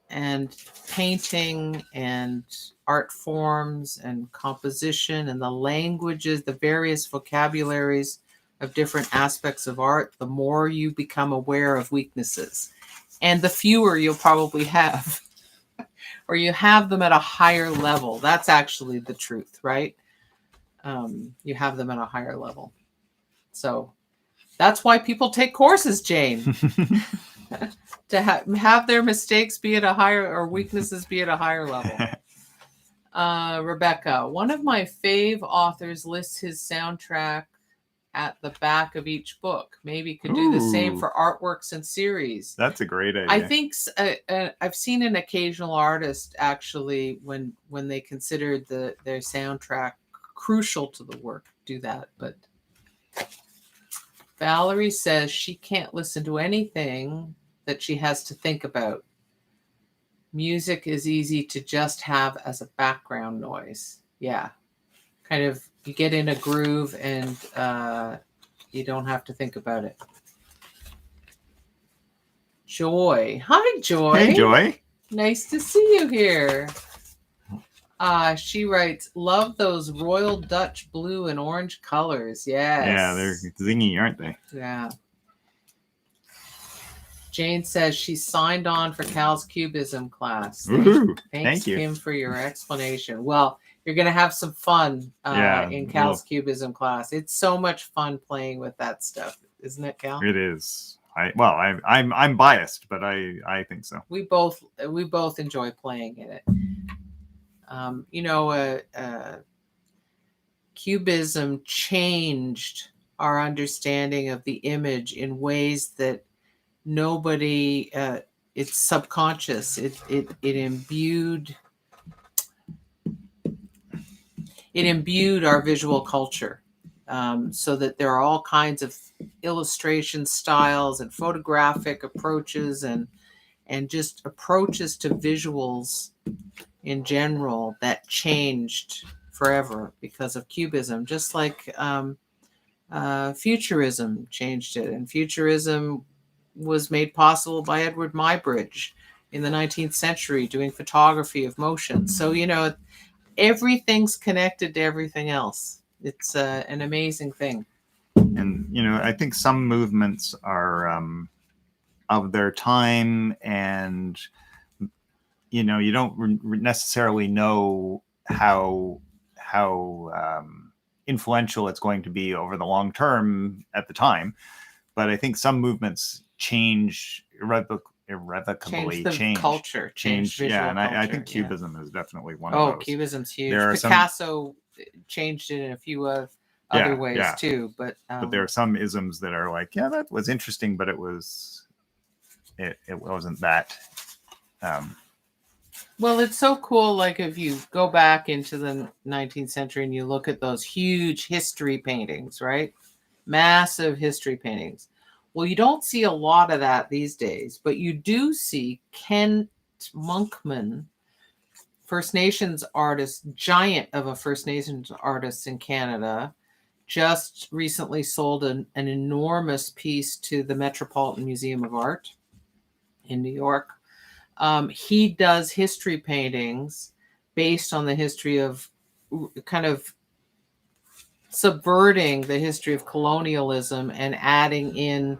and painting and art forms and composition and the languages, the various vocabularies of different aspects of art, the more you become aware of weaknesses. And the fewer you'll probably have. Or you have them at a higher level. That's actually the truth, right? You have them at a higher level. So that's why people take courses, Jane. To have their mistakes be at a higher, or weaknesses be at a higher level. Rebecca, one of my fave authors lists his soundtrack at the back of each book. Maybe could do the same for artworks and series. That's a great idea. I think I've seen an occasional artist actually, when they considered their soundtrack crucial to the work, do that. But Valerie says she can't listen to anything that she has to think about. Music is easy to just have as a background noise. Yeah. Kind of, you get in a groove and you don't have to think about it. Joy. Hi, Joy. Hey, Joy. Nice to see you here. She writes, love those royal Dutch blue and orange colors. Yes. Yeah, they're zingy, aren't they? Yeah. Jane says she signed on for Kal's Cubism class. Thank you, Kim, for your explanation. Well, you're going to have some fun in Kal's Cubism class. It's so much fun playing with that stuff, isn't it, Kal? It is. I'm biased, but I think so. We both enjoy playing in it. Cubism changed our understanding of the image in ways that nobody, it's subconscious. It imbued our visual culture, so that there are all kinds of illustration styles and photographic approaches and just approaches to visuals in general that changed forever because of Cubism, just like Futurism changed it. And Futurism was made possible by Edward Muybridge in the 19th century doing photography of motion. So, everything's connected to everything else. It's an amazing thing. And, I think some movements are of their time, and, you don't necessarily know how influential it's going to be over the long term at the time. But I think some movements change irrevocably the changed. culture, changed visual Yeah, and I culture, think yeah. Cubism is definitely one of Oh, those. Cubism's huge. There are some- Picasso changed it in a few other Yeah, ways yeah. too, but there are some isms that are like, yeah, that was interesting, but it wasn't that. Well, it's so cool. Like if you go back into the 19th century and you look at those huge history paintings, right? Massive history paintings. Well, you don't see a lot of that these days, but you do see Kent Monkman, First Nations artist, giant of a First Nations artist in Canada, just recently sold an enormous piece to the Metropolitan Museum of Art in New York. He does history paintings based on the history of kind of subverting the history of colonialism and adding in.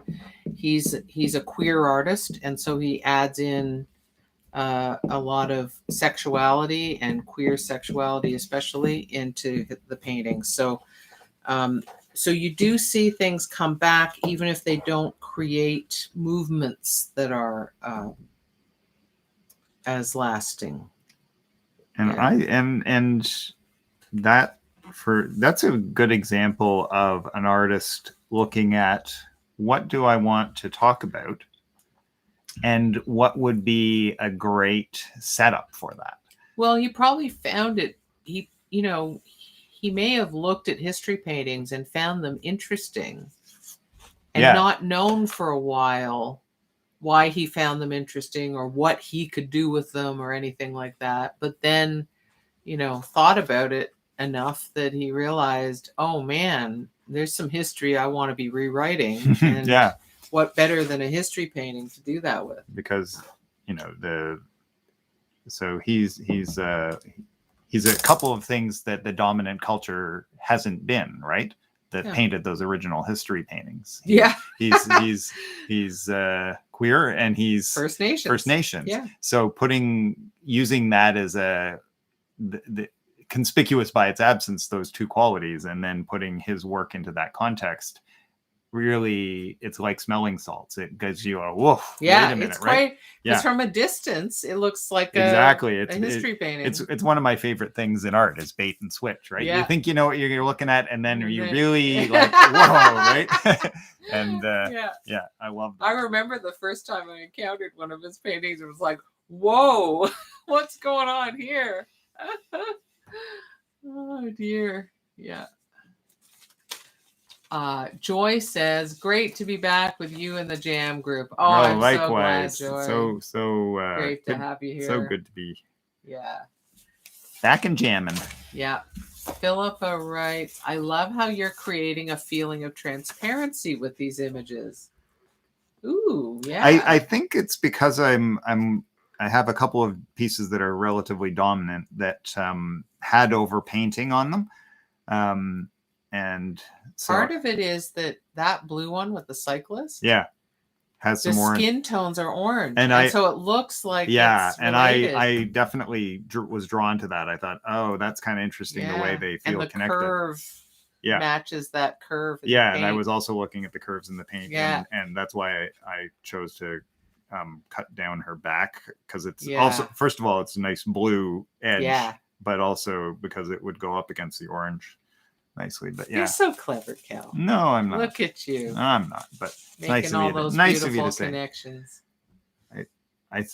He's a queer artist, and so he adds in a lot of sexuality and queer sexuality, especially into the paintings. So you do see things come back, even if they don't create movements that are as lasting. And that's a good example of an artist looking at what do I want to talk about and what would be a great setup for that. Well, he probably found it. He may have looked at history paintings and found them interesting and not known for a while why he found them interesting or what he could do with them or anything like that. But then, thought about it enough that he realized, oh man, there's some history I want to be rewriting. And what better than a history painting to do that with? Because, so he's a couple of things that the dominant culture hasn't been, right? That painted those original history paintings. He's queer and he's First Nations. Yeah. So using that as the conspicuous by its absence, those two qualities, and then putting his work into that context, really, it's like smelling salts. It gives you a woof. Yeah, wait a minute, it's right? quite. Because from a distance, it looks like exactly a history painting. It's one of my favorite things in art is bait and switch, right? Yeah. You think you know what you're looking at, and then you really like, whoa, right? And yeah, I love that. I remember the first time I encountered one of his paintings, it was like, whoa, what's going on here? Oh dear. Yeah. Joy says, great to be back with you in the jam group. Oh, I'm likewise. So glad, Joy. So great to have you here. So good to be back and jamming. Yeah. Philippa writes, I love how you're creating a feeling of transparency with these images. Ooh, yeah. I think it's because I have a couple of pieces that are relatively dominant that had overpainting on them. And so, part of it is that blue one with the cyclist. Yeah. Has some orange. Skin tones are orange. And so it looks like it's and related. I definitely was drawn to that. I thought, oh, that's kind of interesting the way they feel and the connected. Curve matches that curve. And I was also looking at the curves in the paint. Yeah. And that's why I chose to cut down her back, because it's also, first of all, it's a nice blue edge, but also because it would go up against the orange nicely. But you're so clever, Cal. No, I'm not. Look at you. I'm not, but making all those beautiful connections. I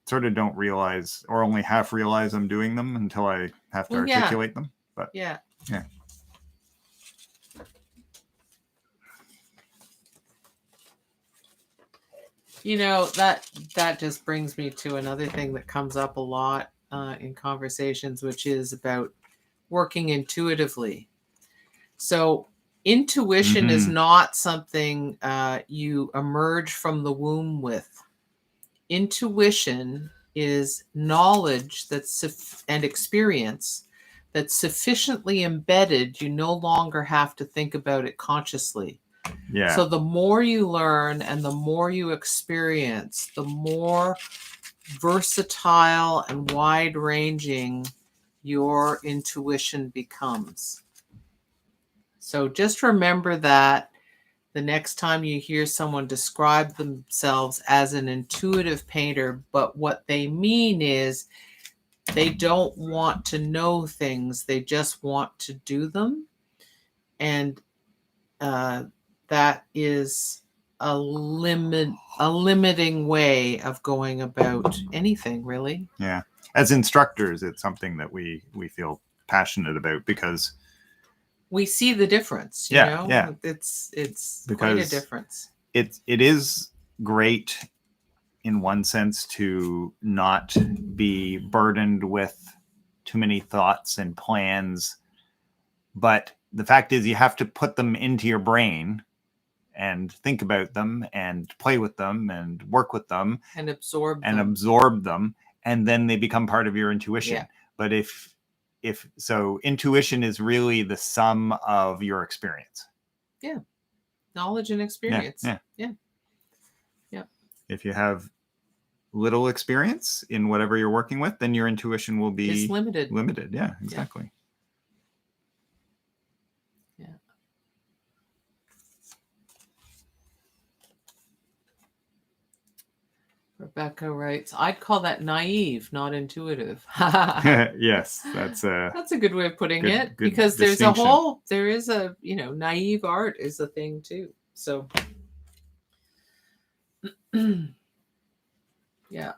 sort of don't realize, or only half realize I'm doing them until I have to articulate them. But yeah. That just brings me to another thing that comes up a lot in conversations, which is about working intuitively. So intuition is not something you emerge from the womb with. Intuition is knowledge and experience that's sufficiently embedded, you no longer have to think about it consciously. Yeah. So the more you learn and the more you experience, the more versatile and wide-ranging your intuition becomes. So just remember that the next time you hear someone describe themselves as an intuitive painter, but what they mean is they don't want to know things, they just want to do them. And that is a limiting way of going about anything, really. Yeah. As instructors, it's something that we feel passionate about because We see the difference, you know? Yeah. It's Because quite a difference. It is great in one sense to not be burdened with too many thoughts and plans, but the fact is you have to put them into your brain and think about them and play with them and work with them And absorb them, and then they become part of your intuition. Yeah. But if so, intuition is really the sum of your experience. Yeah. Knowledge and experience. Yeah. If you have little experience in whatever you're working with, then your intuition will be It's limited. Yeah, exactly. Yeah. Rebecca writes, I'd call that naive, not intuitive. Yes, that's a good way of putting it, good because there is a, naive art is a thing too. So yeah,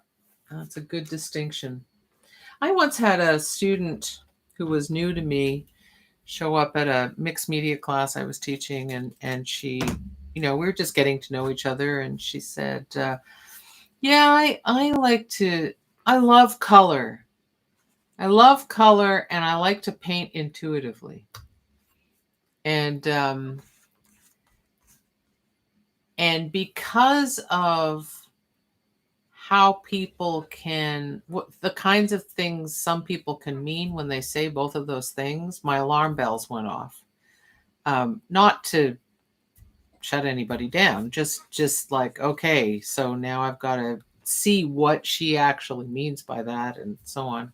that's a good distinction. I once had a student who was new to me show up at a mixed media class I was teaching, and she, we were just getting to know each other, and she said, yeah, I love color. I love color, and I like to paint intuitively. And because of how people the kinds of things some people can mean when they say both of those things, my alarm bells went off. Not to shut anybody down, just like, okay, so now I've got to see what she actually means by that, and so on.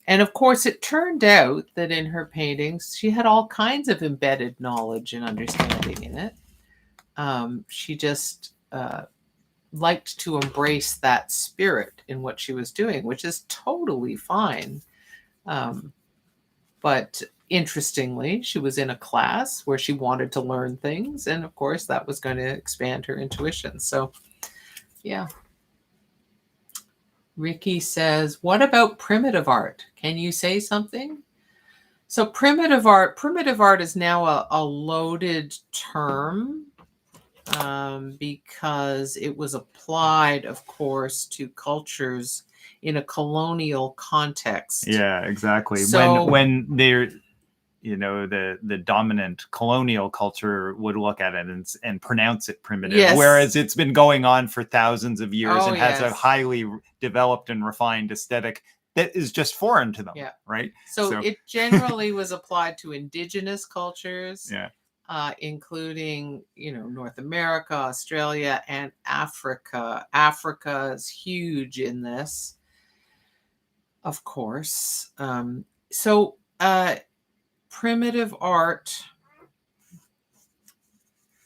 And of course, it turned out that in her paintings, she had all kinds of embedded knowledge and understanding in it. She just liked to embrace that spirit in what she was doing, which is totally fine. But interestingly, she was in a class where she wanted to learn things. And of course, that was going to expand her intuition. So, yeah. Ricky says, what about primitive art? Can you say something? So primitive art is now a loaded term, because it was applied, of course, to cultures in a colonial context. Yeah, exactly. So, when they're, the dominant colonial culture would look at it and pronounce it primitive, yes. Whereas it's been going on for thousands of years and has a yes. highly developed and refined aesthetic that is just foreign to them. Yeah. Right. So it generally was applied to indigenous cultures. Yeah. Including, North America, Australia, and Africa. Africa is huge in this, of course. So primitive art,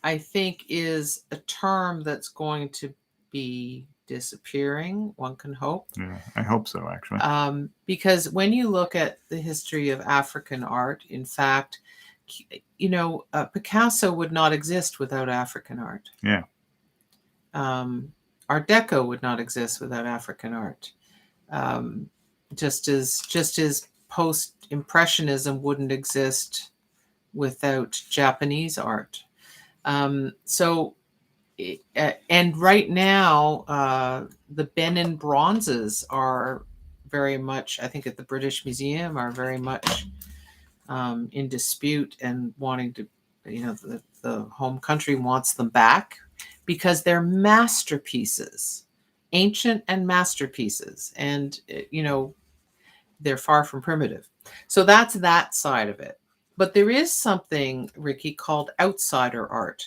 I think, is a term that's going to be disappearing, one can hope. Yeah, I hope so, actually. Because when you look at the history of African art, in fact, Picasso would not exist without African art. Yeah. Art Deco would not exist without African art. Just as post-impressionism wouldn't exist without Japanese art. And right now, the Benin bronzes are very much, I think, at the British Museum, are very much in dispute and wanting to, the home country wants them back because they're masterpieces, ancient and masterpieces, and they're far from primitive. So that's that side of it. But there is something, Ricky, called outsider art,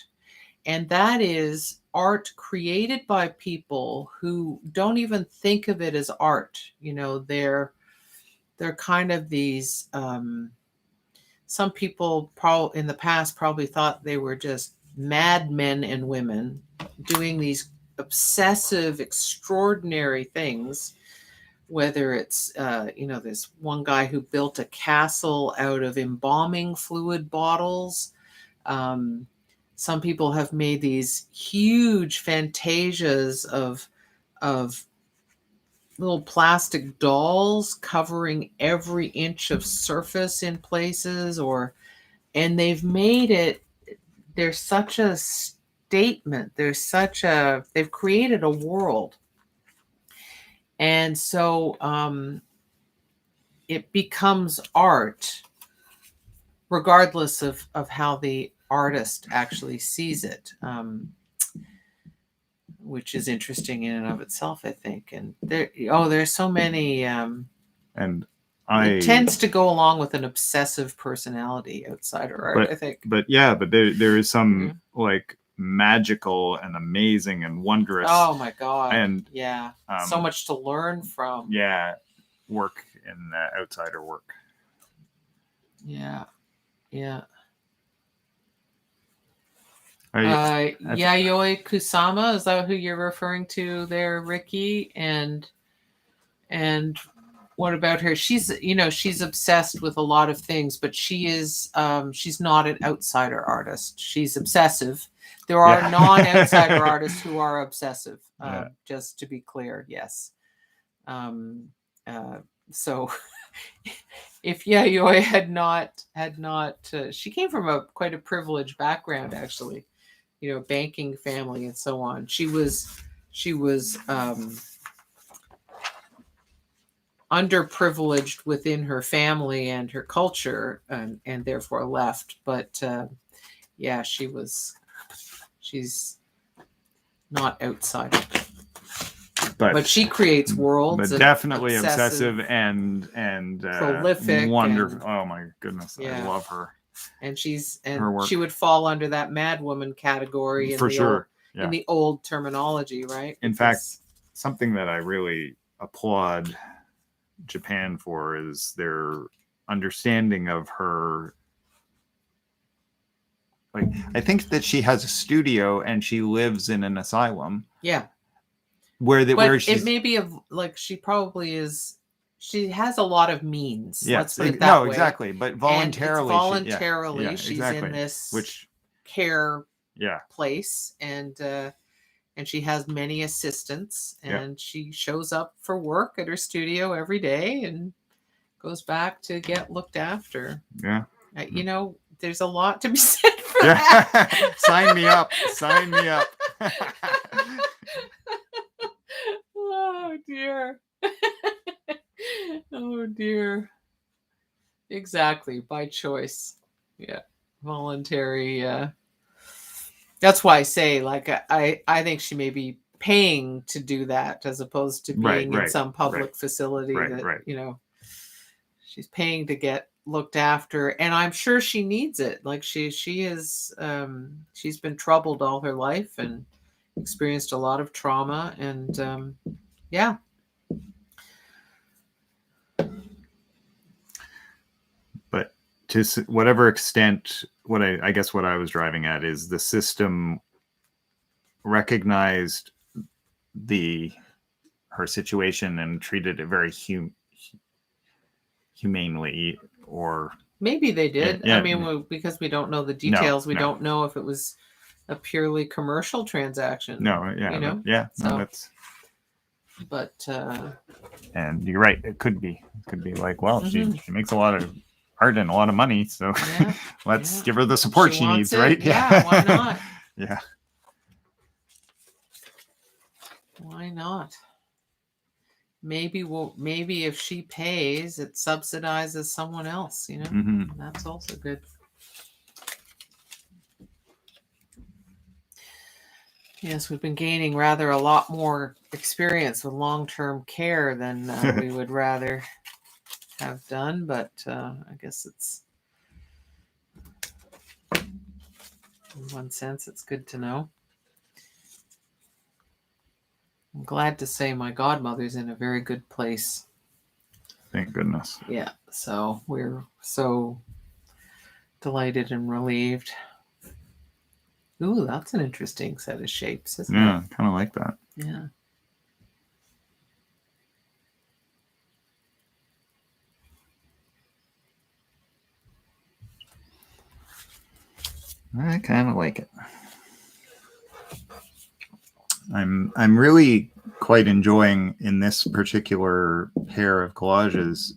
and that is art created by people who don't even think of it as art. They're kind of these. Some people in the past probably thought they were just madmen and women doing these obsessive, extraordinary things. Whether it's, there's one guy who built a castle out of embalming fluid bottles. Some people have made these huge fantasias of little plastic dolls covering every inch of surface in places, and they've made it. There's such a statement. They've created a world. And so it becomes art, regardless of how the artist actually sees it, which is interesting in and of itself, I think. And there's so many. And it tends to go along with an obsessive personality, outsider art, I think. But there is some like magical and amazing and wondrous. Oh my God! And so much to learn from. Yeah, work in outsider work. Yeah. Yayoi Kusama, is that who you're referring to there, Ricky? And what about her? She's obsessed with a lot of things, but she's not an outsider artist. She's obsessive. There are non-outsider artists who are obsessive. Just to be clear, yes. So if Yayoi had not, she came from quite a privileged background, actually, banking family and so on. She was underprivileged within her family and her culture, and therefore left. But she's not outside. But she creates worlds. But definitely obsessive and prolific, wonderful. Oh my goodness, I love her. And she would fall under that madwoman category for sure. In the old terminology, right? In fact, something that I really applaud Japan for is their understanding of her. Like, I think that she has a studio and she lives in an asylum. Yeah. It may be she probably is. She has a lot of means. Yeah, let's put it that way. Exactly. But voluntarily, she's in this care place, and she has many assistants, and she shows up for work at her studio every day and goes back to get looked after. Yeah. There's a lot to be said for that. Sign me up. Oh dear. Oh dear. Exactly, by choice. Yeah. Voluntary. That's why I say, I think she may be paying to do that as opposed to being in some public facility she's paying to get looked after, and I'm sure she needs it. Like she is she's been troubled all her life and experienced a lot of trauma, and but to whatever extent, what I was driving at is the system recognized her situation and treated it very humanely, or maybe they did. I mean, because we don't know the details, we don't know if it was a purely commercial transaction. But and you're right, it could be like, well, she makes a lot of art and a lot of money, so let's give her the support she needs, right? Why not? Yeah, why not? Maybe if she pays, it subsidizes someone else, That's also good. Yes, we've been gaining rather a lot more experience with long-term care than we would rather have done, but I guess it's, in one sense, it's good to know. I'm glad to say my godmother's in a very good place. Thank goodness. Yeah, so we're so delighted and relieved. Ooh, that's an interesting set of shapes, isn't Yeah, it? kind of like that. Yeah. I kind of like it. I'm really quite enjoying in this particular pair of collages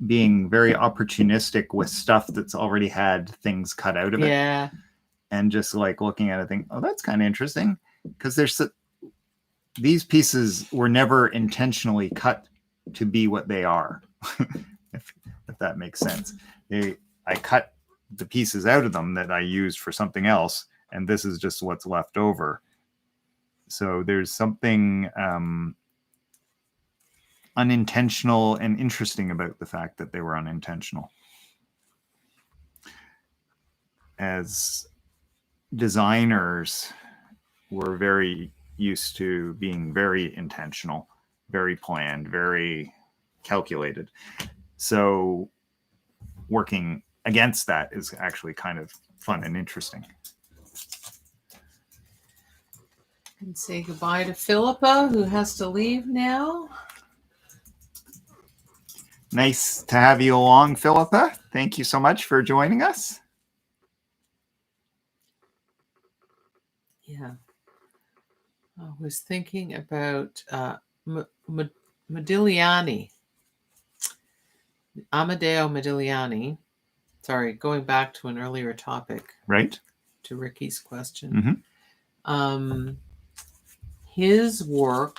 being very opportunistic with stuff that's already had things cut out of it. Yeah. And just like looking at it, think, oh, that's kind of interesting, because these pieces were never intentionally cut to be what they are, if that makes sense. I cut the pieces out of them that I used for something else, and this is just what's left over. So there's something unintentional and interesting about the fact that they were unintentional. As designers, we're very used to being very intentional, very planned, very calculated. So working against that is actually kind of fun and interesting. And say goodbye to Philippa, who has to leave now. Nice to have you along, Philippa. Thank you so much for joining us. Yeah. I was thinking about Modigliani. Amedeo Modigliani. Sorry, going back to an earlier topic. Right. To Ricky's question. Mm-hmm. His work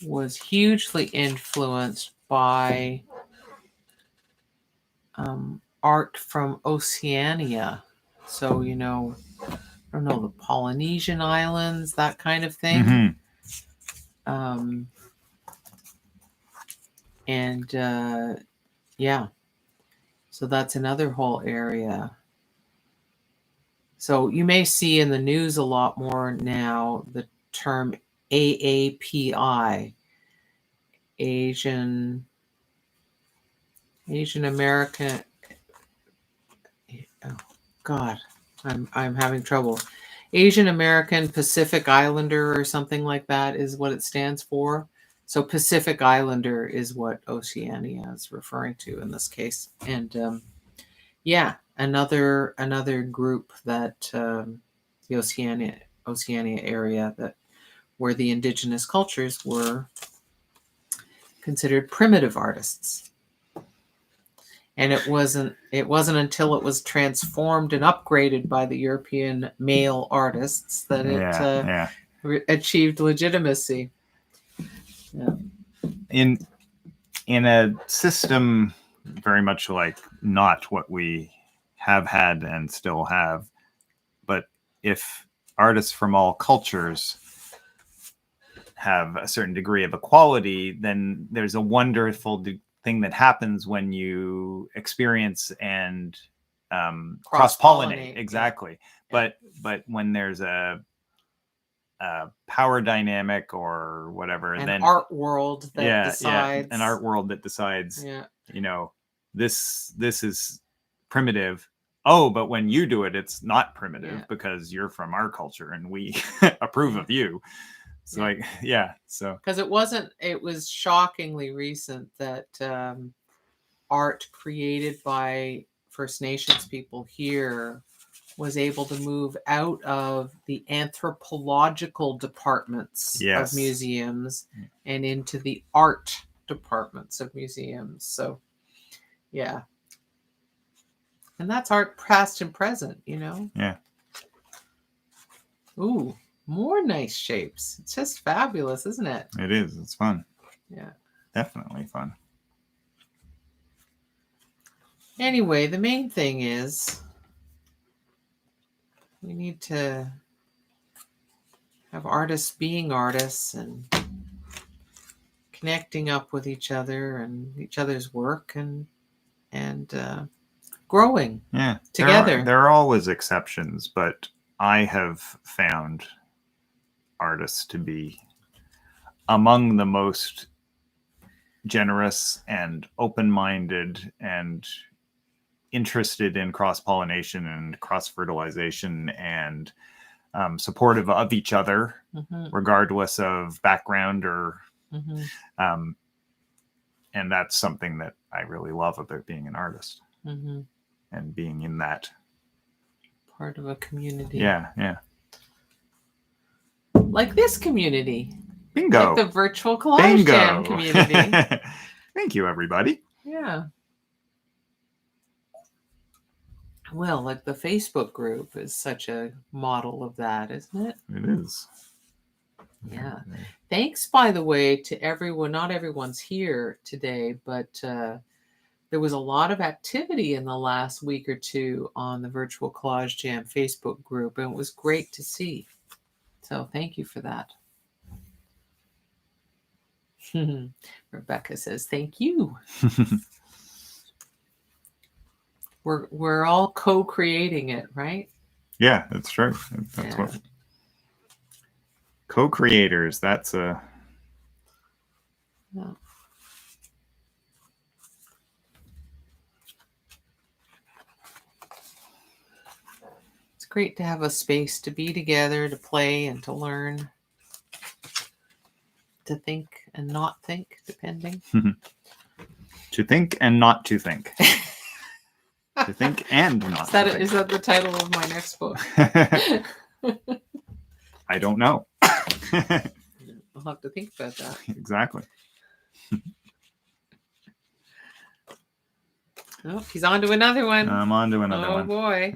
was hugely influenced by art from Oceania. So, I don't know, the Polynesian islands, that kind of thing. Mm-hmm. Yeah. So that's another whole area. So you may see in the news a lot more now the term AAPI, Asian American. Oh God, I'm having trouble. Asian American Pacific Islander or something like that is what it stands for. So Pacific Islander is what Oceania is referring to in this case, and another group that the Oceania area that where the indigenous cultures were considered primitive artists. And it wasn't until it was transformed and upgraded by the European male artists that it achieved legitimacy. Yeah. In a system very much like not what we have had and still have, but if artists from all cultures have a certain degree of equality, then there's a wonderful thing that happens when you experience and cross-pollinate. Exactly. Yeah. But when there's a power dynamic or whatever, an art world that decides. An art world that decides, this is primitive. Oh, but when you do it, it's not primitive because you're from our culture and we approve of you. So so because it was shockingly recent that art created by First Nations people here was able to move out of the anthropological departments of museums and into the art departments of museums. So, yeah. And that's art past and present, Yeah. Ooh, more nice shapes. It's just fabulous, isn't it? It is. It's fun. Yeah. Definitely fun. Anyway, the main thing is we need to have artists being artists and connecting up with each other and each other's work and growing together. There are always exceptions, but I have found artists to be among the most generous and open-minded and interested in cross-pollination and cross-fertilization and supportive of each other, regardless of background or and that's something that I really love about being an artist and being in that part of a community. Yeah. Like this community. Bingo. Like the Virtual Collage Jam community. Thank you, everybody. Yeah. Well, like the Facebook group is such a model of that, isn't it? It is. Yeah. Thanks, by the way, to everyone. Not everyone's here today, but there was a lot of activity in the last week or two on the Virtual Collage Jam Facebook group, and it was great to see. So thank you for that. Rebecca says, thank you. We're all co-creating it, right? Yeah, that's true. That's what co-creators, that's a It's great to have a space to be together, to play and to learn, to think and not think, depending. To think and not to think. To think and not to think. Is that the title of my next book? I don't know. I'll have to think about that. Exactly. Oh, he's on to another one. I'm on to another one. Oh, boy.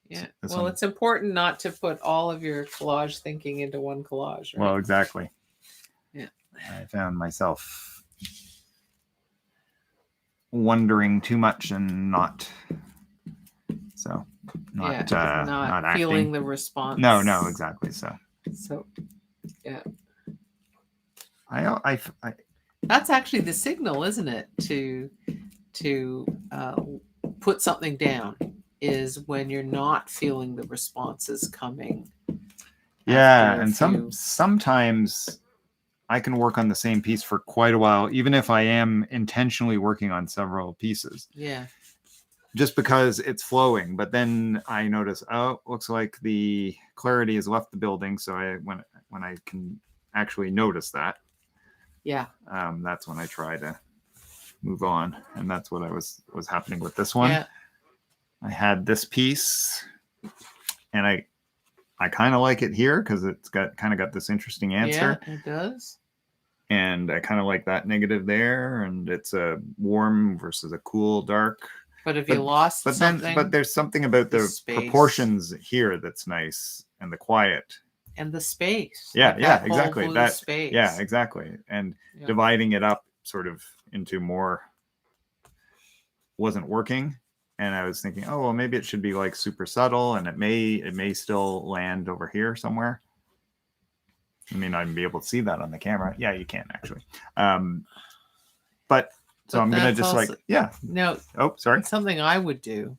Yeah. Well, it's important not to put all of your collage thinking into one collage, right? Well, exactly. Yeah. I found myself wondering too much and not feeling acting. the response. No, exactly. So yeah. I That's actually the signal, isn't it? To put something down is when you're not feeling the responses coming. Yeah, and sometimes I can work on the same piece for quite a while, even if I am intentionally working on several pieces. Yeah. Just because it's flowing, but then I notice, looks like the clarity has left the building. So when I can actually notice that, that's when I try to move on, and that's what was happening with this one. Yeah. I had this piece, and I kind of like it here because it's got this interesting answer. Yeah, it does. And I kind of like that negative there, and it's a warm versus a cool dark. But if you lost something, but there's something about the proportions here that's nice, and the quiet and the space. Yeah, like exactly. That space. Yeah, exactly. And dividing it up sort of into more wasn't working. And I was thinking, oh well, maybe it should be like super subtle, and it may still land over here somewhere. I may not even be able to see that on the camera. Yeah, you can actually. But I'm gonna just also, No. Oh, sorry. Something I would do.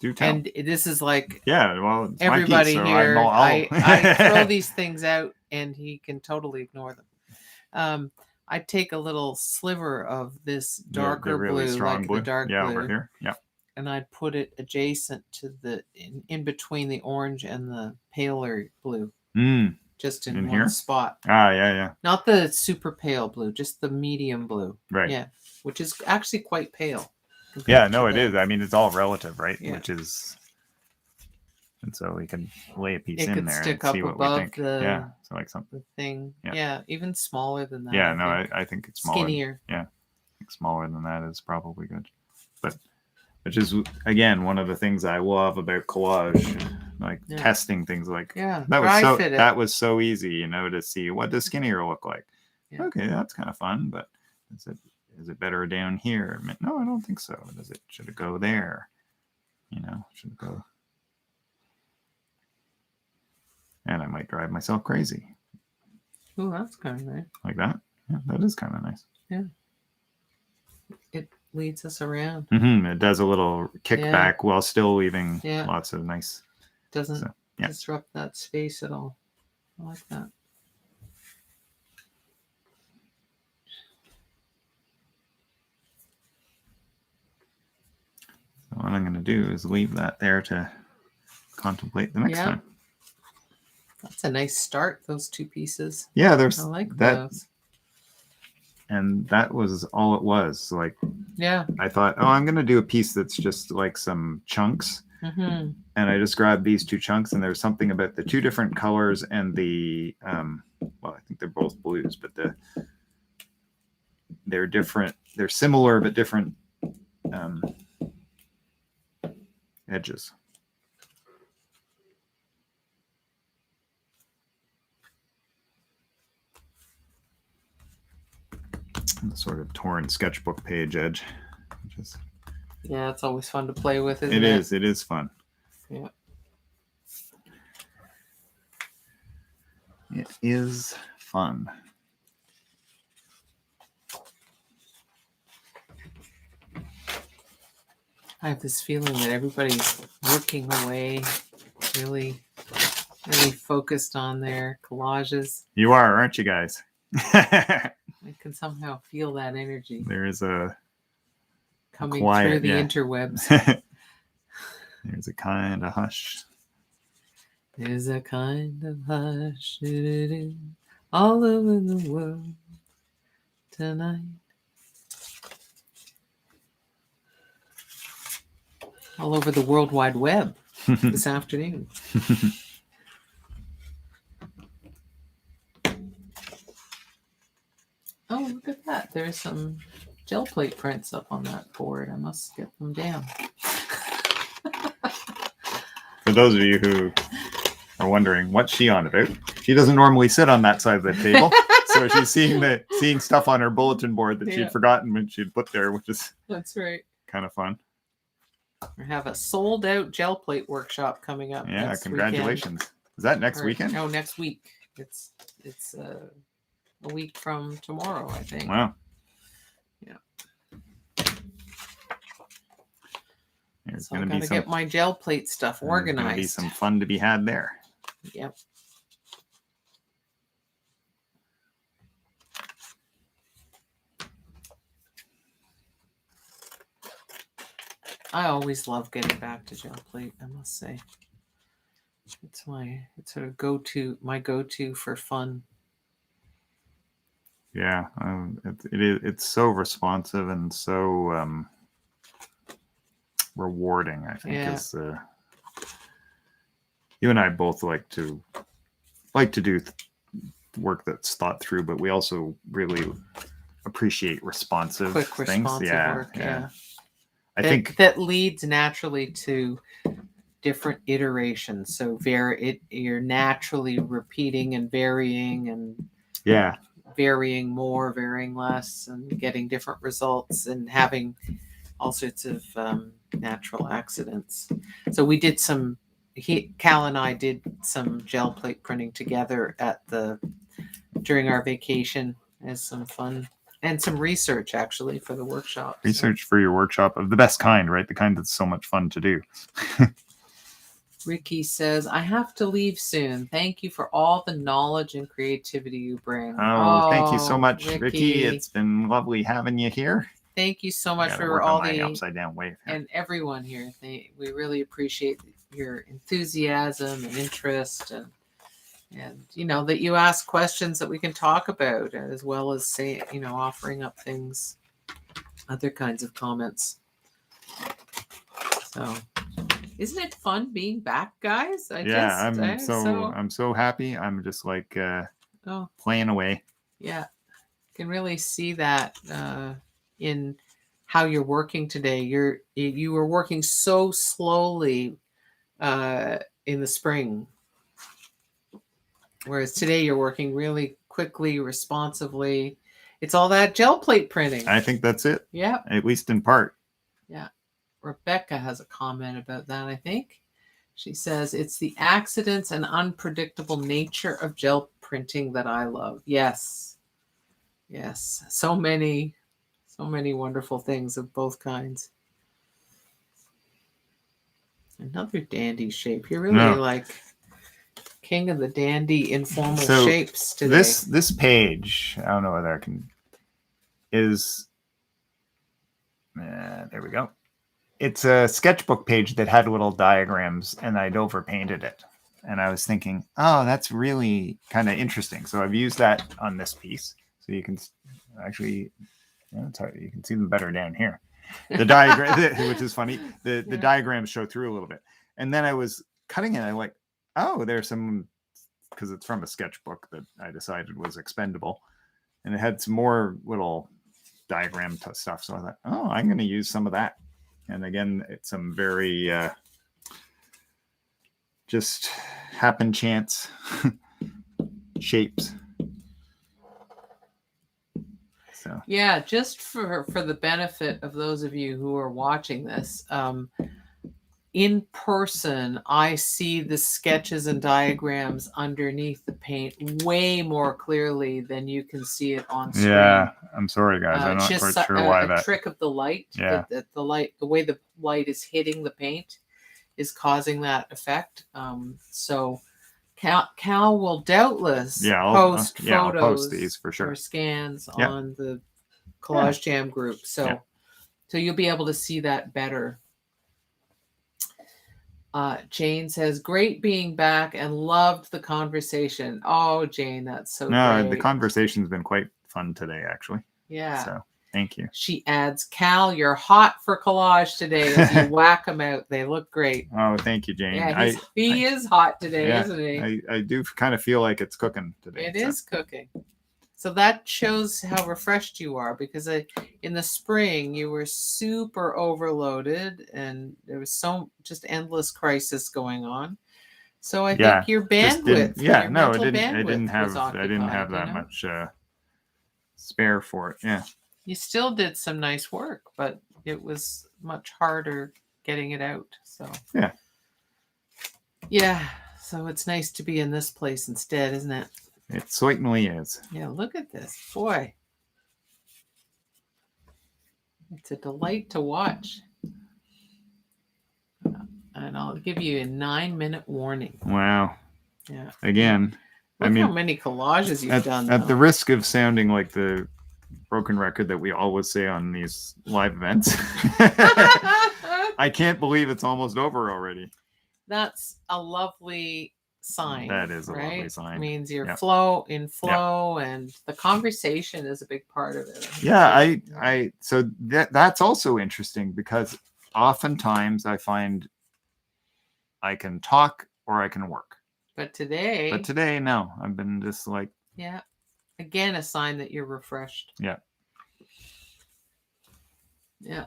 Do tell. And this is like it's everybody my piece, so here. I throw I'll... these things out, and he can totally ignore them. I take a little sliver of this darker the really blue, strong like blue. the dark blue, over here. Yeah. And I'd put it adjacent to in between the orange and the paler blue. Just in one here? spot. Yeah. Not the super pale blue, just the medium blue. Right. Yeah. Which is actually quite pale. Yeah, no, it is. I mean, it's all relative, right? Yeah. Which is, and so we can lay a piece it in could there stick and see up what we above think. the so like something. the thing. Yeah, even smaller than that. Yeah, I think it's smaller. Skinnier. Yeah, I think smaller than that is probably good. But which is again one of the things I love about collage, like testing things like that was so easy, to see what does skinnier look like. Yeah. Okay, that's kind of fun, but is it better down here? No, I don't think so. Should it go there? Should it go? And I might drive myself crazy. Oh, that's kind of nice. Like that? Yeah, that is kind of nice. Yeah. It leads us around. It does a little kickback while still leaving lots of nice. Doesn't disrupt that space at all. I like that. I'm going to do is leave that there to contemplate the next time. That's a nice start, those two pieces. Yeah, there's I like that. those. And that was all it was. Like, yeah, I thought, oh, I'm going to do a piece that's just like some chunks. Mm-hmm. And I just grabbed these two chunks, and there's something about the two different colors and the, well, I think they're both blues, but they're different. They're similar, but different edges. And the sort of torn sketchbook page edge. Yeah, it's always fun to play with, isn't it? It is. It is fun. Yeah. It is fun. I have this feeling that everybody's working away, really focused on their collages. You are, aren't you guys? I can somehow feel that energy. There is a coming quiet, through the interwebs. There's a kind of hush. There's a kind of hush all over the world tonight. All over the World Wide Web this afternoon. Oh, look at that. There's some gel plate prints up on that board. I must get them down. For those of you who are wondering what's she on about, she doesn't normally sit on that side of the table. So she's seeing stuff on her bulletin board that she'd forgotten when she'd put there, which is that's right. Kind of fun. We have a sold out gel plate workshop coming up. Yeah, congratulations. Weekend. Is that next weekend? No, next week. It's a week from tomorrow, I think. Wow. Yeah. There's so I'm going to get my gel plate stuff organized. There's going to be some fun to be had there. Yep. I always love getting back to gel plate, I must say. It's sort of my go-to for fun. Yeah, it's so responsive and so rewarding, I think. Yeah. You and I both like to do work that's thought through, but we also really appreciate responsive quick things. Responsive work. Yeah. I think that leads naturally to different iterations. So you're naturally repeating and varying and varying more, varying less, and getting different results and having all sorts of natural accidents. So we did Kal and I did some gel plate printing together during our vacation as some fun. And some research, actually, for the workshop. Research for your workshop of the best kind, right? The kind that's so much fun to do. Ricky says, I have to leave soon. Thank you for all the knowledge and creativity you bring. Oh, thank you so much, Ricky. It's been lovely having you here. Thank you so much for all the upside down wave here. And everyone here. We really appreciate your enthusiasm and interest and that you ask questions that we can talk about, as well as offering up things, other kinds of comments. So, isn't it fun being back, guys? I'm so happy. I'm just like playing away. Yeah, can really see that in how you're working today. You were working so slowly in the spring. Whereas today you're working really quickly, responsively. It's all that gel plate printing. I think that's it. Yeah. At least in part. Yeah. Rebecca has a comment about that, I think. She says, it's the accidents and unpredictable nature of gel printing that I love. Yes. Yes. So many wonderful things of both kinds. Another dandy shape. You're really like king of the dandy informal shapes today. This page, I don't know whether I can, is there we go. it's a sketchbook page that had little diagrams, and I'd overpainted it. And I was thinking, oh, that's really kind of interesting. So I've used that on this piece. So you can actually, it's hard, you can see them better down here. The diagram, which is funny, the diagrams show through a little bit. And then I was cutting it, and I'm like, oh, there's some, because it's from a sketchbook that I decided was expendable. And it had some more little diagram stuff. So I thought, oh, I'm going to use some of that. And again, it's some very just happen chance shapes. So yeah, just for the benefit of those of you who are watching this, in person, I see the sketches and diagrams underneath the paint way more clearly than you can see it on screen. Yeah, I'm sorry, guys. I'm not It's quite just sure why that. trick of the light. Yeah. The light, the way the light is hitting the paint, is causing that effect. So Kal will doubtless post photos. I'll post these for sure. Or scans on the Collage Jam group. So you'll be able to see that better. Jane says, great being back and loved the conversation. Oh, Jane, that's so great. The conversation's been quite fun today, actually. Yeah. So thank you. She adds, Kal, you're hot for collage today. As you whack them out, they look great. Oh, thank you, Jane. Yeah, he is hot today, isn't he? I do kind of feel like it's cooking today. It is cooking. So that shows how refreshed you are, because in the spring you were super overloaded and there was just endless crisis going on. So I think your bandwidth, I didn't have that much spare for it. Yeah. You still did some nice work, but it was much harder getting it out. So yeah. So it's nice to be in this place instead, isn't it? It certainly is. Yeah, look at this. Boy. It's a delight to watch. And I'll give you a 9-minute warning. Wow. Yeah. Again, Look how many collages you've done. At the risk of sounding like the broken record that we always say on these live events, I can't believe it's almost over already. That's a lovely sign. That is a lovely sign. It means you're in flow, and the conversation is a big part of it. Yeah, so that's also interesting, because oftentimes I find I can talk or I can work. But today, no. I've been just like, yeah. Again, a sign that you're refreshed. Yeah. Yeah.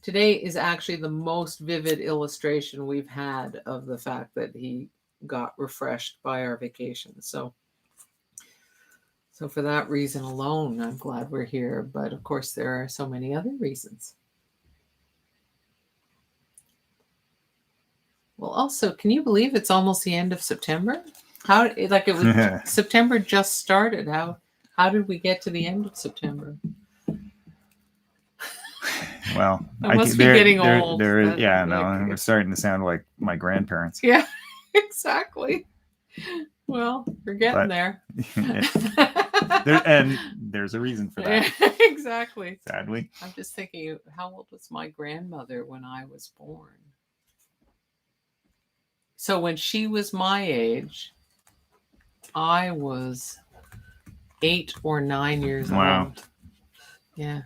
Today is actually the most vivid illustration we've had of the fact that he got refreshed by our vacation. So for that reason alone, I'm glad we're here. But of course, there are so many other reasons. Well, also, can you believe it's almost the end of September? It was September just started. How did we get to the end of September? Well, I must be getting old. I'm starting to sound like my grandparents. Yeah, exactly. Well, we're getting there. And there's a reason for that. Exactly. Sadly. I'm just thinking, how old was my grandmother when I was born? So when she was my age, I was 8 or 9 years old. Yeah.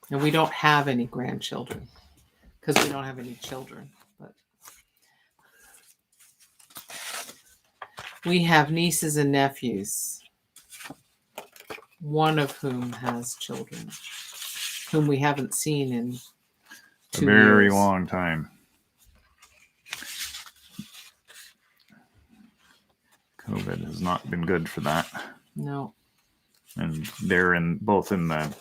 And we don't have any grandchildren because we don't have any children. But we have nieces and nephews, one of whom has children, whom we haven't seen in a very long time. COVID has not been good for that. No. And they're both in that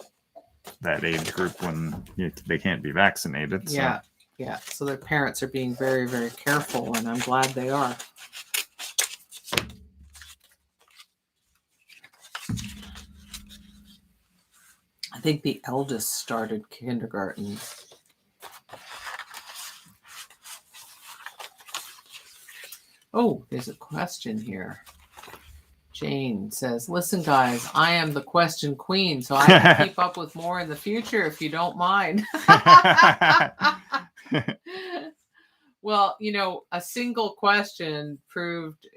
age group when they can't be vaccinated. So. Yeah. Yeah. So their parents are being very, very careful, and I'm glad they are. I think the eldest started kindergarten. Oh, there's a question here. Jane says, listen, guys, I am the question queen, so I can keep up with more in the future if you don't mind. Well, a single question proved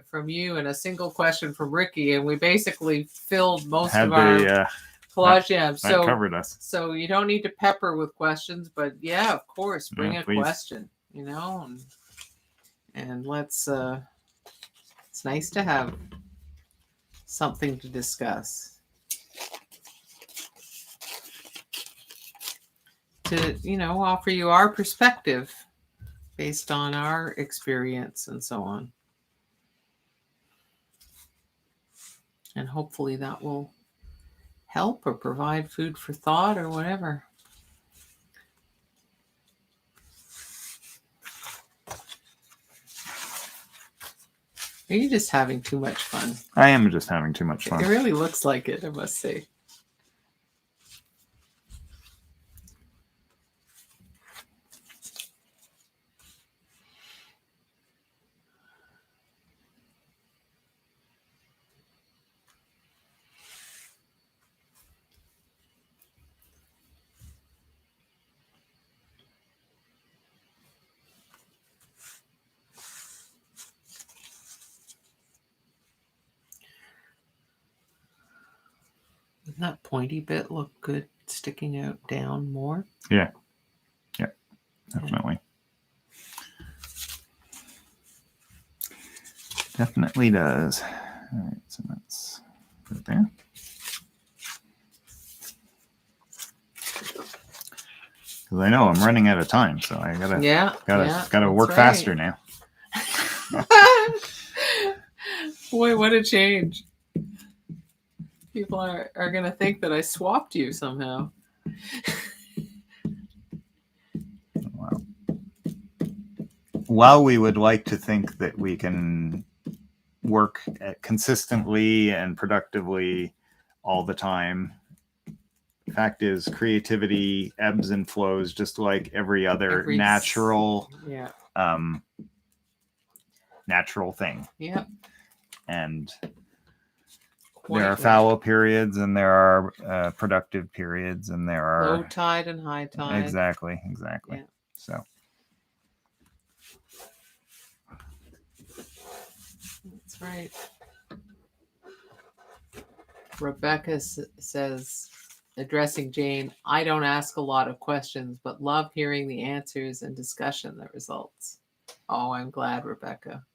from you and a single question from Ricky, and we basically filled most of our collage jam. So that covered us. So you don't need to pepper with questions, but yeah, of course, bring a please. question, and let's, it's nice to have something to discuss. To, offer you our perspective based on our experience and so on. And hopefully that will help or provide food for thought or whatever. Are you just having too much fun? I am just having too much fun. It really looks like it, I must say. Doesn't that pointy bit look good sticking out down more? Yeah. Yeah, definitely. Definitely does. All right, so let's put it there. Because I know I'm running out of time, so I gotta work faster now. Boy, what a change. People are going to think that I swapped you somehow. Wow. While we would like to think that we can work consistently and productively all the time, the fact is creativity ebbs and flows just like every other natural thing. Yep. And there are fallow periods and there are productive periods and there are low tide and high tide. Exactly. Yeah. So that's right. Rebecca says, addressing Jane, I don't ask a lot of questions, but love hearing the answers and discussion that results. Oh, I'm glad, Rebecca.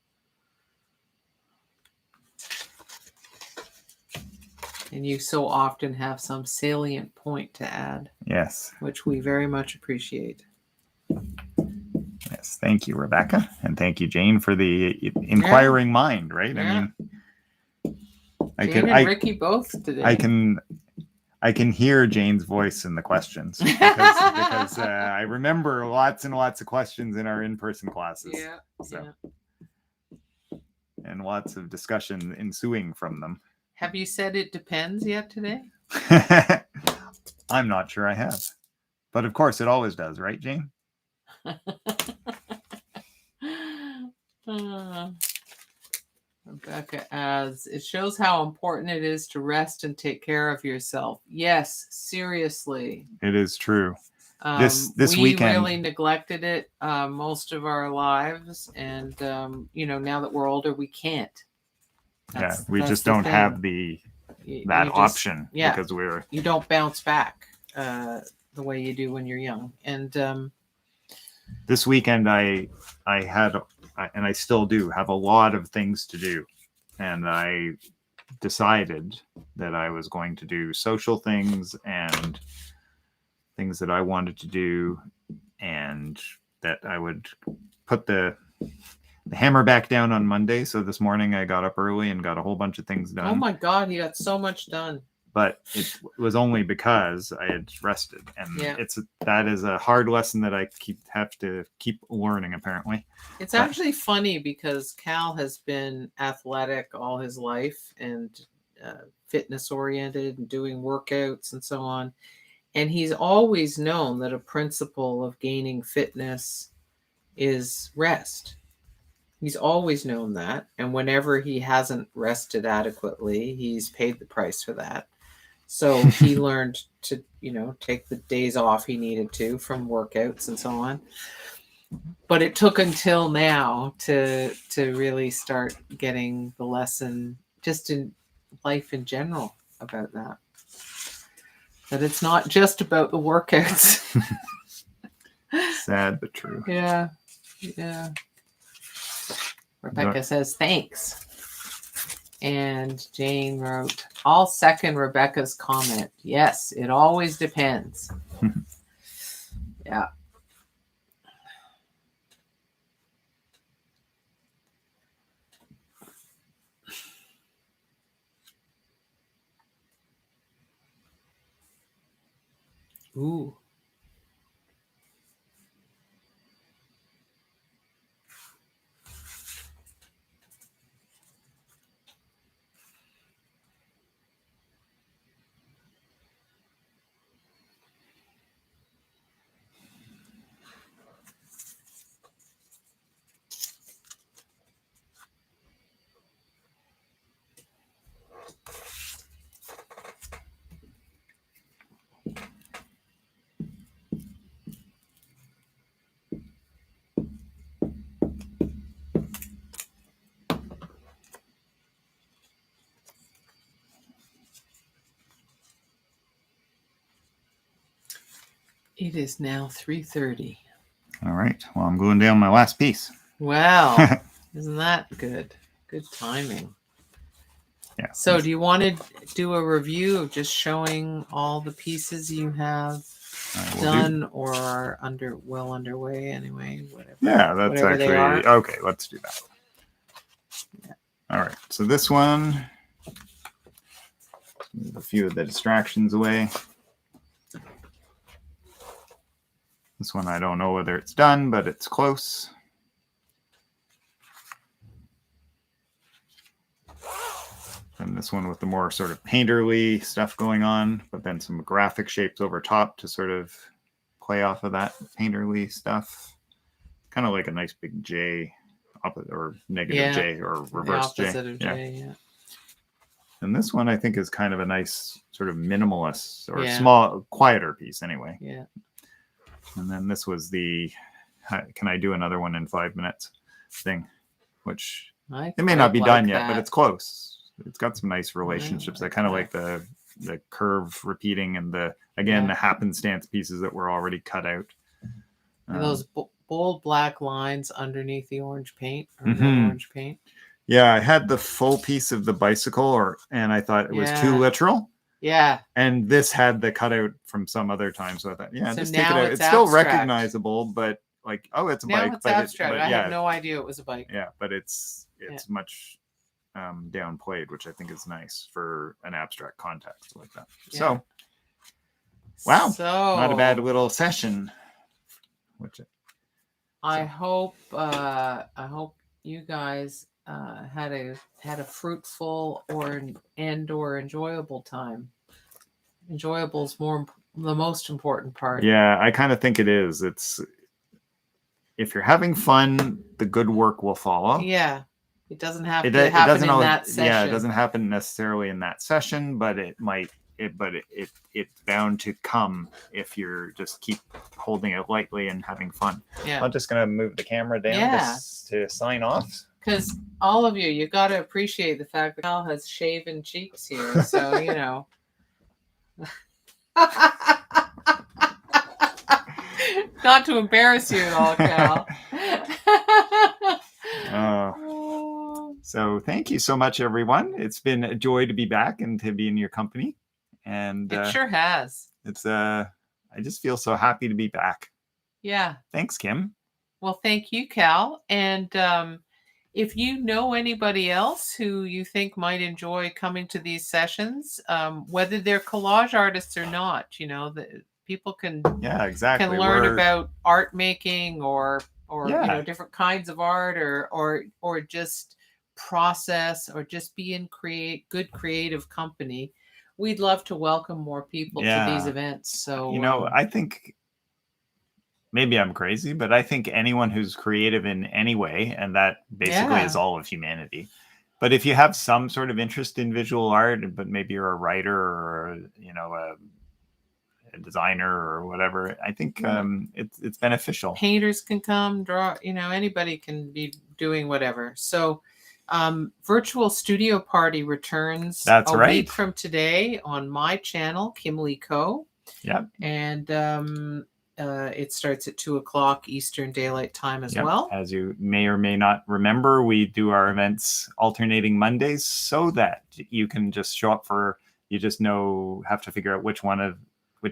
And you so often have some salient point to add. Yes. Which we very much appreciate. Yes. Thank you, Rebecca. And thank you, Jane, for the inquiring mind, right? Yeah. I mean, Jane and Ricky both today. I can hear Jane's voice in the questions because I remember lots and lots of questions in our in-person classes. Yeah. So, and lots of discussion ensuing from them. Have you said it depends yet today? I'm not sure I have. But of course, it always does, right, Jane? Rebecca adds, it shows how important it is to rest and take care of yourself. Yes, seriously. It is true. This weekend, we really neglected it most of our lives. And, now that we're older, we can't. We just don't have that option because you don't bounce back the way you do when you're young. And this weekend I had, and I still do have a lot of things to do, and I decided that I was going to do social things and things that I wanted to do, and that I would put the hammer back down on Monday. So this morning I got up early and got a whole bunch of things done. Oh my God, he got so much done. But it was only because I had rested, and that is a hard lesson that I have to keep learning. Apparently, it's actually funny because Kal has been athletic all his life and fitness oriented and doing workouts and so on, and he's always known that a principle of gaining fitness is rest. He's always known that. And whenever he hasn't rested adequately, he's paid the price for that. So he learned to, take the days off he needed to from workouts and so on. But it took until now to really start getting the lesson just in life in general about that. That it's not just about the workouts. Sad but true. Yeah. Rebecca says, thanks. And Jane wrote, I'll second Rebecca's comment. Yes, it always depends. Yeah. Ooh. It is now 3:30. All right. Well, I'm going down my last piece. Wow. Isn't that good? Good timing. Yeah. So do you want to do a review of just showing all the pieces you have done or are well underway anyway? Whatever. Yeah, that's whatever actually okay. Let's do that. Yeah. All right. So this one, move a few of the distractions away. This one, I don't know whether it's done, but it's close. And this one with the more sort of painterly stuff going on, but then some graphic shapes over top to sort of play off of that painterly stuff. Kind of like a nice big J, or negative J, or reverse J. Of J, yeah. And this one, I think, is kind of a nice sort of minimalist or small, quieter piece anyway. Yeah. And then this was the, can I do another one in 5 minutes thing, which it may not be done yet, but it's close. It's got some nice relationships. I kind of like the curve repeating and the happenstance pieces that were already cut out. And those bold black lines underneath the orange paint or orange paint. Yeah, I had the full piece of the bicycle, and I thought it was too literal. Yeah. And this had the cutout from some other time, so I thought, so just take it out. It's still recognizable, but like, oh, it's a bike. It's abstract. I had no idea it was a bike. Yeah, but it's much downplayed, which I think is nice for an abstract context like that. Yeah. So, wow, not a bad little session. I hope you guys had a fruitful or enjoyable time. Enjoyable is the most important part. Yeah, I kind of think it is. It's if you're having fun, the good work will follow. Yeah. It doesn't have to happen in that session. Yeah, it doesn't happen necessarily in that session, but it might. It's bound to come if you're just keep holding it lightly and having fun. Yeah. I'm just gonna move the camera down to sign off. Because all of you got to appreciate the fact that Kal has shaven cheeks here, so you know. Not to embarrass you at all, Kal. So thank you so much, everyone. It's been a joy to be back and to be in your company. And it sure has. It's I just feel so happy to be back. Yeah. Thanks, Kim. Well, thank you, Kal. And if you know anybody else who you think might enjoy coming to these sessions, whether they're collage artists or not, people can can learn about art making or different kinds of art or just process or just be in good creative company. We'd love to welcome more people to these events. So I think maybe I'm crazy, but I think anyone who's creative in any way, and that basically is Yeah. all of humanity. But if you have some sort of interest in visual art, but maybe you're a writer or, you know, a designer or whatever, I think it's beneficial. Painters can come draw, you know, anybody can be doing whatever. So Virtual Studio Party returns That's a right. week from today on my channel, Kim Lee Co. Yep. And it starts at 2:00 Eastern Daylight Time as well. As you may or may not remember, we do our events alternating Mondays so that you can just show up for, you just have to figure out which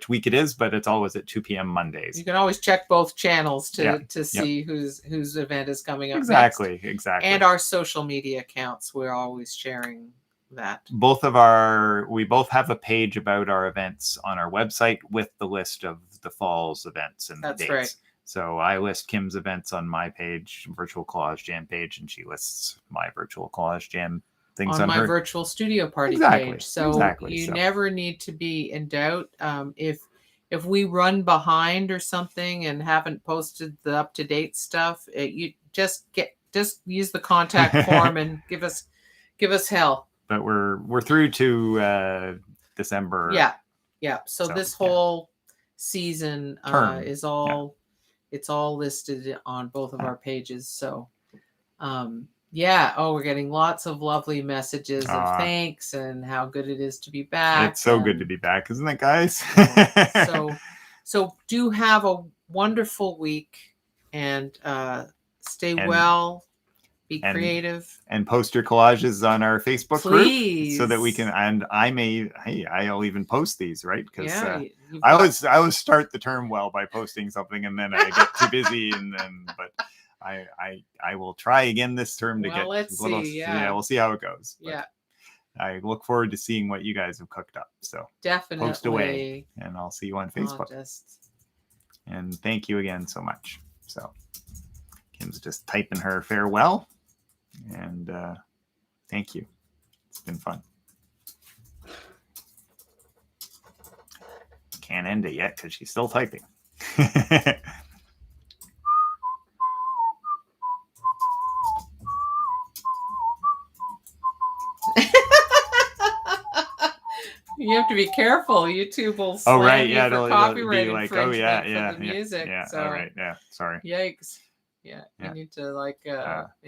week it is, but it's always at 2 p.m. Mondays. You can always check both channels to see whose event is coming up Exactly. And our social media accounts, we're always sharing that. We both have a page about our events on our website with the list of the fall's events and the dates. Right. So I list Kim's events on my page, Virtual Collage Jam page, and she lists my Virtual Collage Jam things on my her Virtual Studio Party page. So you never need to be in doubt. If we run behind or something and haven't posted the up-to-date stuff, you just use the contact form and give us hell. But we're through to December. Yeah. So this whole season is all it's all listed on both of our pages. So we're getting lots of lovely messages of thanks and how good it is to be back. It's so good to be back, isn't it, guys? So do have a wonderful week and stay well. Be creative and post your collages on our Facebook group so that we can. And I'll even post these, right? Because I always start the term well by posting something, and then I get too busy, but I will try again this term to get. Let's see. Yeah, we'll see how it goes. But I look forward to seeing what you guys have cooked up. So definitely post away, and I'll see you on Facebook. And thank you again so much. So Kim's just typing her farewell. And thank you. It's been fun. Can't end it yet because she's still typing. You have to be careful. YouTube will slam you for copyright it'll infringement for the music. So. All right. Yeah. Sorry. Yikes. Yeah, you need to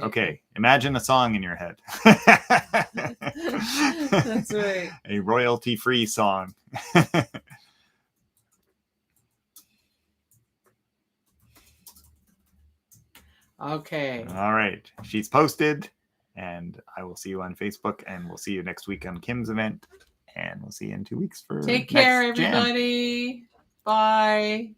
okay, imagine a song in your head. That's right. A royalty-free song. Okay. All right. She's posted, and I will see you on Facebook, and we'll see you next week on Kim's event, and we'll see you in 2 weeks for Take care, everybody. Jam. Bye.